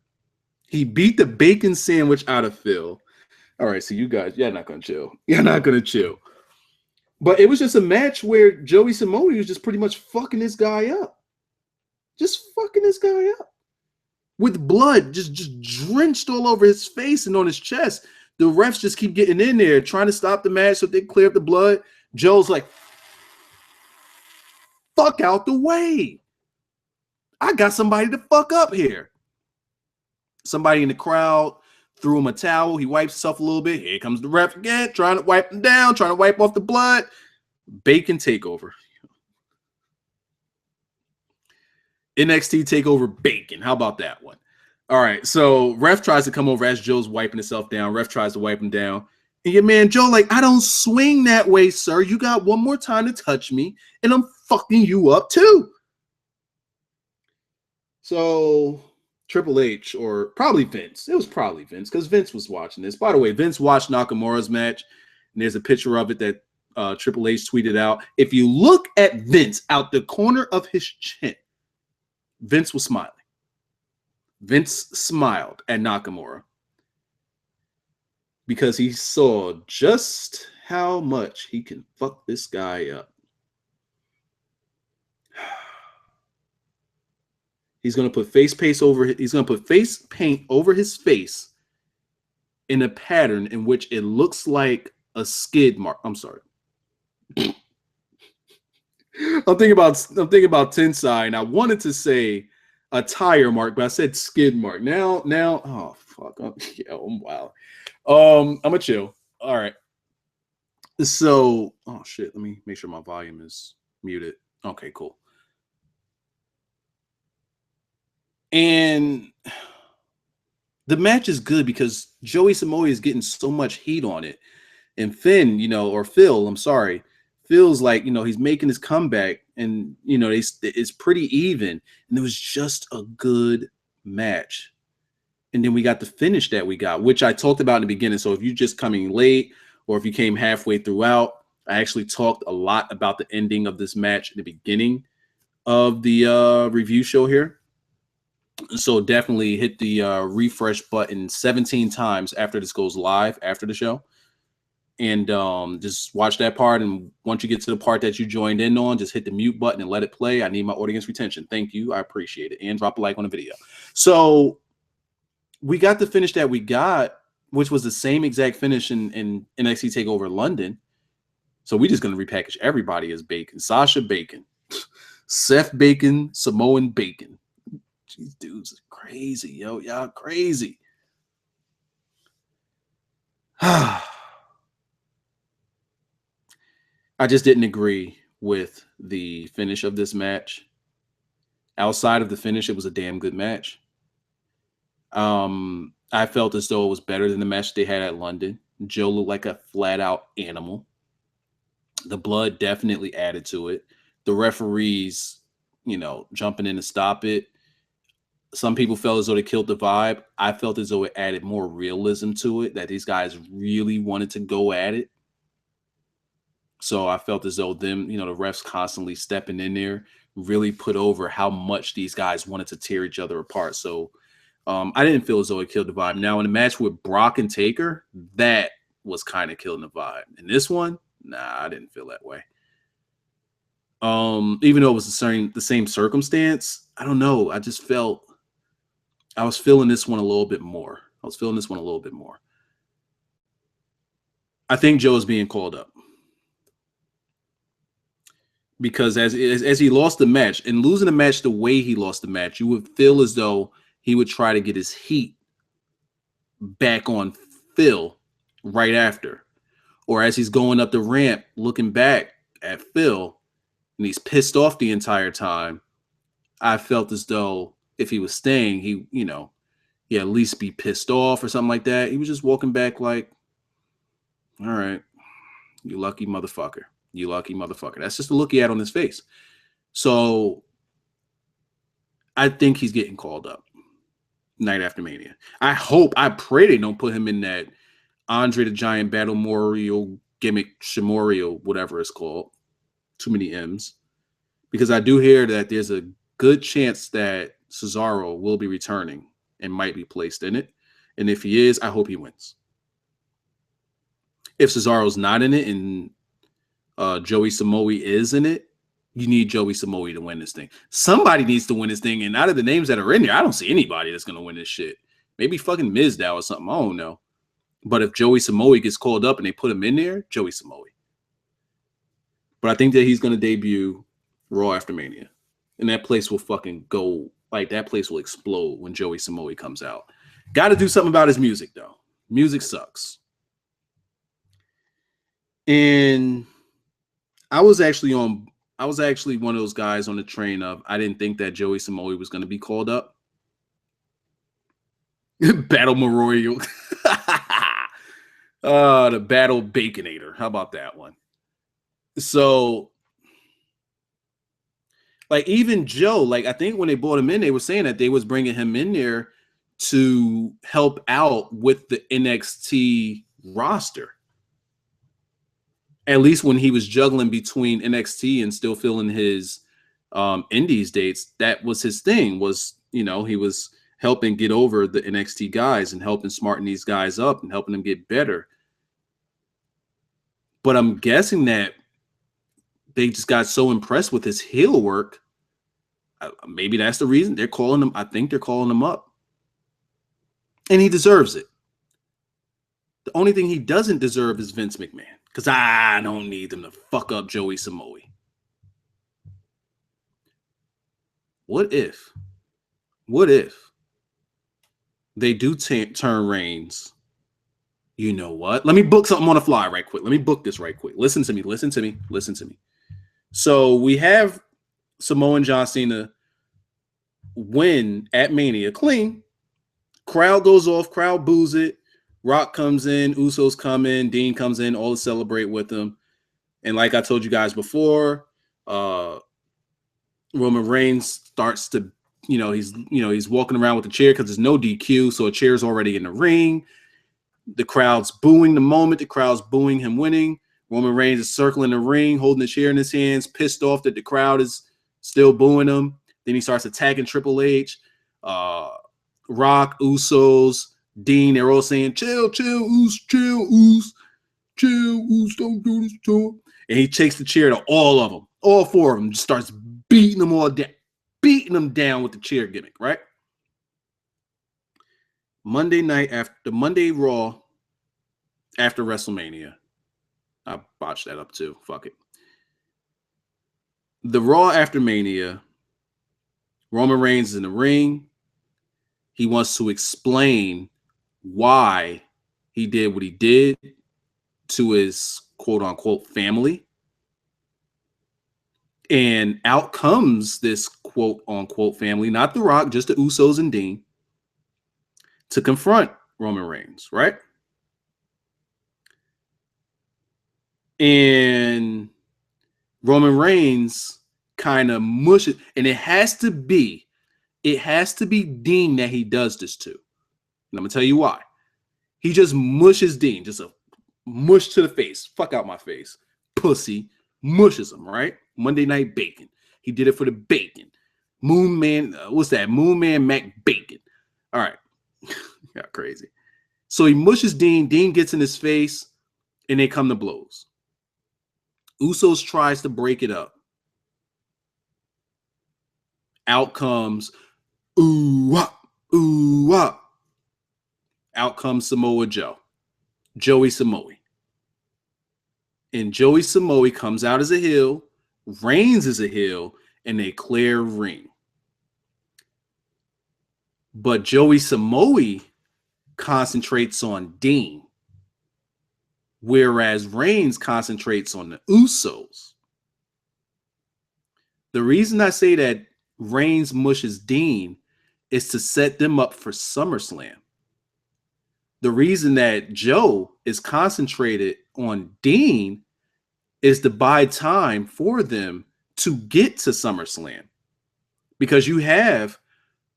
A: He beat the bacon sandwich out of Phil. All right, so you guys, you're not going to chill. You're not going to chill. But it was just a match where Joey Simone was just pretty much fucking this guy up. Just fucking this guy up. With blood just drenched all over his face and on his chest. The refs just keep getting in there, trying to stop the match so they clear up the blood. Joe's like, fuck out the way. I got somebody to fuck up here. Somebody in the crowd threw him a towel. He wipes himself a little bit. Here comes the ref again, trying to wipe him down, trying to wipe off the blood. Bacon takeover. NXT TakeOver Bacon. How about that one? All right, so ref tries to come over as Joe's wiping himself down. Ref tries to wipe him down. And your man Joe like, I don't swing that way, sir. You got one more time to touch me, and I'm fucking you up too. So Triple H, or probably Vince. It was probably Vince because Vince was watching this. By the way, Vince watched Nakamura's match, and there's a picture of it that Triple H tweeted out. If you look at Vince out the corner of his chin, Vince was smiling. Vince smiled at Nakamura because he saw just how much he can fuck this guy up. He's gonna put face paint over his face in a pattern in which it looks like a skid mark. I'm sorry. I'm thinking about Tensai, and I wanted to say a tire mark, but I said skid mark. Now, oh fuck, I'm wild. I'm gonna chill. All right. So, oh shit, let me make sure my volume is muted. Okay, cool. And the match is good because Joey Samoa is getting so much heat on it, and Finn, or Phil, I'm sorry, feels like he's making his comeback, and it's pretty even, and it was just a good match. And then we got the finish that we got, which I talked about in the beginning. So if you're just coming late or if you came halfway throughout, I actually talked a lot about the ending of this match in the beginning of the review show here. So definitely hit the refresh button 17 times after this goes live after the show. And just watch that part. And once you get to the part that you joined in on, just hit the mute button and let it play. I need my audience retention. Thank you. I appreciate it. And drop a like on the video. So we got the finish that we got, which was the same exact finish in NXT TakeOver London. So we're just going to repackage everybody as Bacon. Sasha Bacon. Seth Bacon. Samoan Bacon. These dudes are crazy, yo. Y'all crazy. I just didn't agree with the finish of this match. Outside of the finish, it was a damn good match. I felt as though it was better than the match they had at London. Joe looked like a flat-out animal. The blood definitely added to it. The referees, jumping in to stop it. Some people felt as though they killed the vibe. I felt as though it added more realism to it, that these guys really wanted to go at it. So I felt as though them, the refs constantly stepping in there really put over how much these guys wanted to tear each other apart. So I didn't feel as though it killed the vibe. Now, in the match with Brock and Taker, that was kind of killing the vibe. In this one, nah, I didn't feel that way. Even though it was the same circumstance, I don't know. I just felt I was feeling this one a little bit more. I think Joe is being called up. Because as he lost the match, and losing the match the way he lost the match, you would feel as though he would try to get his heat back on Phil right after. Or as he's going up the ramp, looking back at Phil, and he's pissed off the entire time, I felt as though if he was staying, he at least be pissed off or something like that. He was just walking back like, all right, you lucky motherfucker. You lucky motherfucker. That's just the look he had on his face. So I think he's getting called up night after Mania. I pray they don't put him in that Andre the Giant Battle Memorial gimmick, Shimorio, whatever it's called. Too many M's. Because I do hear that there's a good chance that Cesaro will be returning and might be placed in it. And if he is, I hope he wins. If Cesaro's not in it and Joey Samoa is in it, you need Joey Samoa to win this thing. Somebody needs to win this thing. And out of the names that are in there, I don't see anybody that's going to win this shit. Maybe fucking Mizdow or something. I don't know. But if Joey Samoa gets called up and they put him in there, Joey Samoa. But I think that he's going to debut Raw after Mania. And that place will fucking go, like that place will explode when Joey Samoa comes out. Got to do something about his music, though. Music sucks. And I was actually one of those guys on the train of I didn't think that Joey Samoa was going to be called up. Battle Memorial. The Battle Baconator. How about that one? So, like, even Joe, like, I think when they brought him in, they were saying that they was bringing him in there to help out with the NXT roster. At least when he was juggling between NXT and still filling his Indies dates, that was his thing. Was he was helping get over the NXT guys and helping smarten these guys up and helping them get better. But I'm guessing that they just got so impressed with his heel work. Maybe that's the reason they're calling him. I think they're calling him up, and he deserves it. The only thing he doesn't deserve is Vince McMahon. Because I don't need them to fuck up Joey Samoa. What if they do turn Reigns? You know what? Let me book something on the fly right quick. Let me book this right quick. Listen to me. So we have Samoa and John Cena win at Mania clean. Crowd goes off. Crowd boos it. Rock comes in, Usos come in, Dean comes in, all to celebrate with them. And like I told you guys before, Roman Reigns starts to, he's walking around with the chair because there's no DQ, so a chair's already in the ring. The crowd's booing the moment. The crowd's booing him winning. Roman Reigns is circling the ring, holding the chair in his hands, pissed off that the crowd is still booing him. Then he starts attacking Triple H, Rock, Usos, Dean. They're all saying, chill, Us, don't do this to him. And he takes the chair to all of them, all four of them, just starts beating them all down, with the chair gimmick, right? Monday Raw after WrestleMania. I botched that up too. Fuck it. The Raw after Mania, Roman Reigns is in the ring. He wants to explain why he did what he did to his quote-unquote family. And out comes this quote-unquote family, not The Rock, just the Usos and Dean, to confront Roman Reigns, right? And Roman Reigns kind of mushes, and it has to be Dean that he does this to. And I'm gonna tell you why. He just mushes Dean, just a mush to the face. Fuck out my face, pussy. Mushes him, right? Monday Night Bacon. He did it for the bacon. Moon Man, what's that? Moon Man Mac Bacon. All right. Got crazy. So he mushes Dean. Dean gets in his face, and they come to blows. Usos tries to break it up. Out comes ooh-wah. Out comes Samoa Joe. Joey Samoa. And Joey Samoa comes out as a heel, Reigns is a heel, and they clear ring. But Joey Samoa concentrates on Dean, whereas Reigns concentrates on the Usos. The reason I say that Reigns mushes Dean is to set them up for SummerSlam. The reason that Joe is concentrated on Dean is to buy time for them to get to SummerSlam. Because you have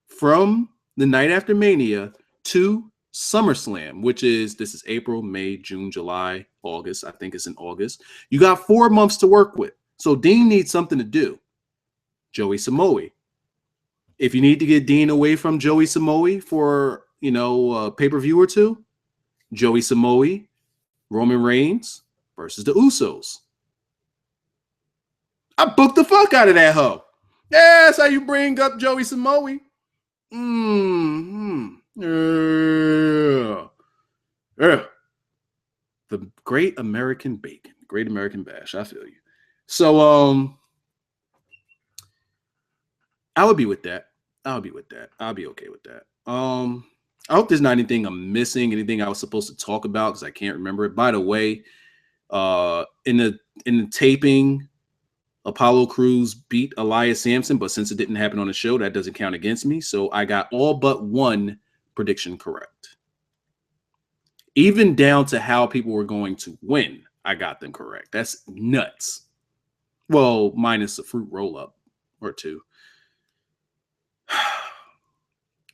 A: from the night after Mania to SummerSlam, which is, this is April, May, June, July, August. I think it's in August. You got 4 months to work with. So Dean needs something to do. Joey Samoa. If you need to get Dean away from Joey Samoa for, a pay-per-view or two, Joey Samoa, Roman Reigns versus the Usos. I booked the fuck out of that hoe. Yeah, that's how you bring up Joey Samoa. Yeah. The Great American Bacon. Great American Bash. I feel you. So, I would be with that. I'll be okay with that. I hope there's not anything I'm missing, anything I was supposed to talk about because I can't remember it. By the way, in the taping, Apollo Crews beat Elias Sampson, but since it didn't happen on the show, that doesn't count against me. So I got all but one prediction correct. Even down to how people were going to win, I got them correct. That's nuts. Well, minus a fruit roll-up or two.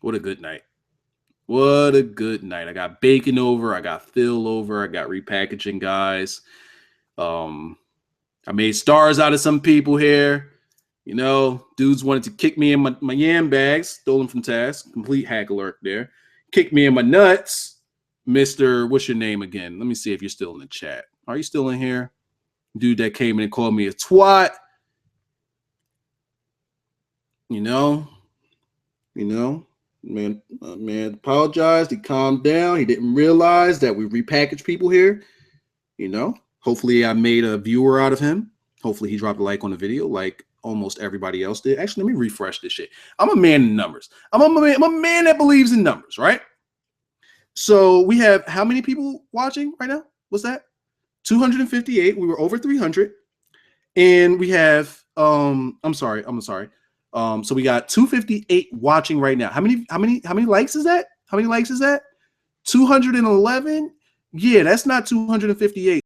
A: What a good night. What a good night. I got bacon over. I got Phil over. I got repackaging guys. I made stars out of some people here. Dudes wanted to kick me in my yam bags. Stole them from Taz. Complete hack alert there. Kick me in my nuts. Mr. What's your name again? Let me see if you're still in the chat. Are you still in here? Dude that came in and called me a twat. Man apologized. He calmed down. He didn't realize that we repackage people here. Hopefully I made a viewer out of him. Hopefully he dropped a like on the video like almost everybody else did. Actually, let me refresh this shit. I'm a man in numbers. I'm a man that believes in numbers, right? So we have how many people watching right now? What's that? 258. We were over 300. And we have I'm sorry. So we got 258 watching right now. How many likes is that? 211? Yeah, that's not 258.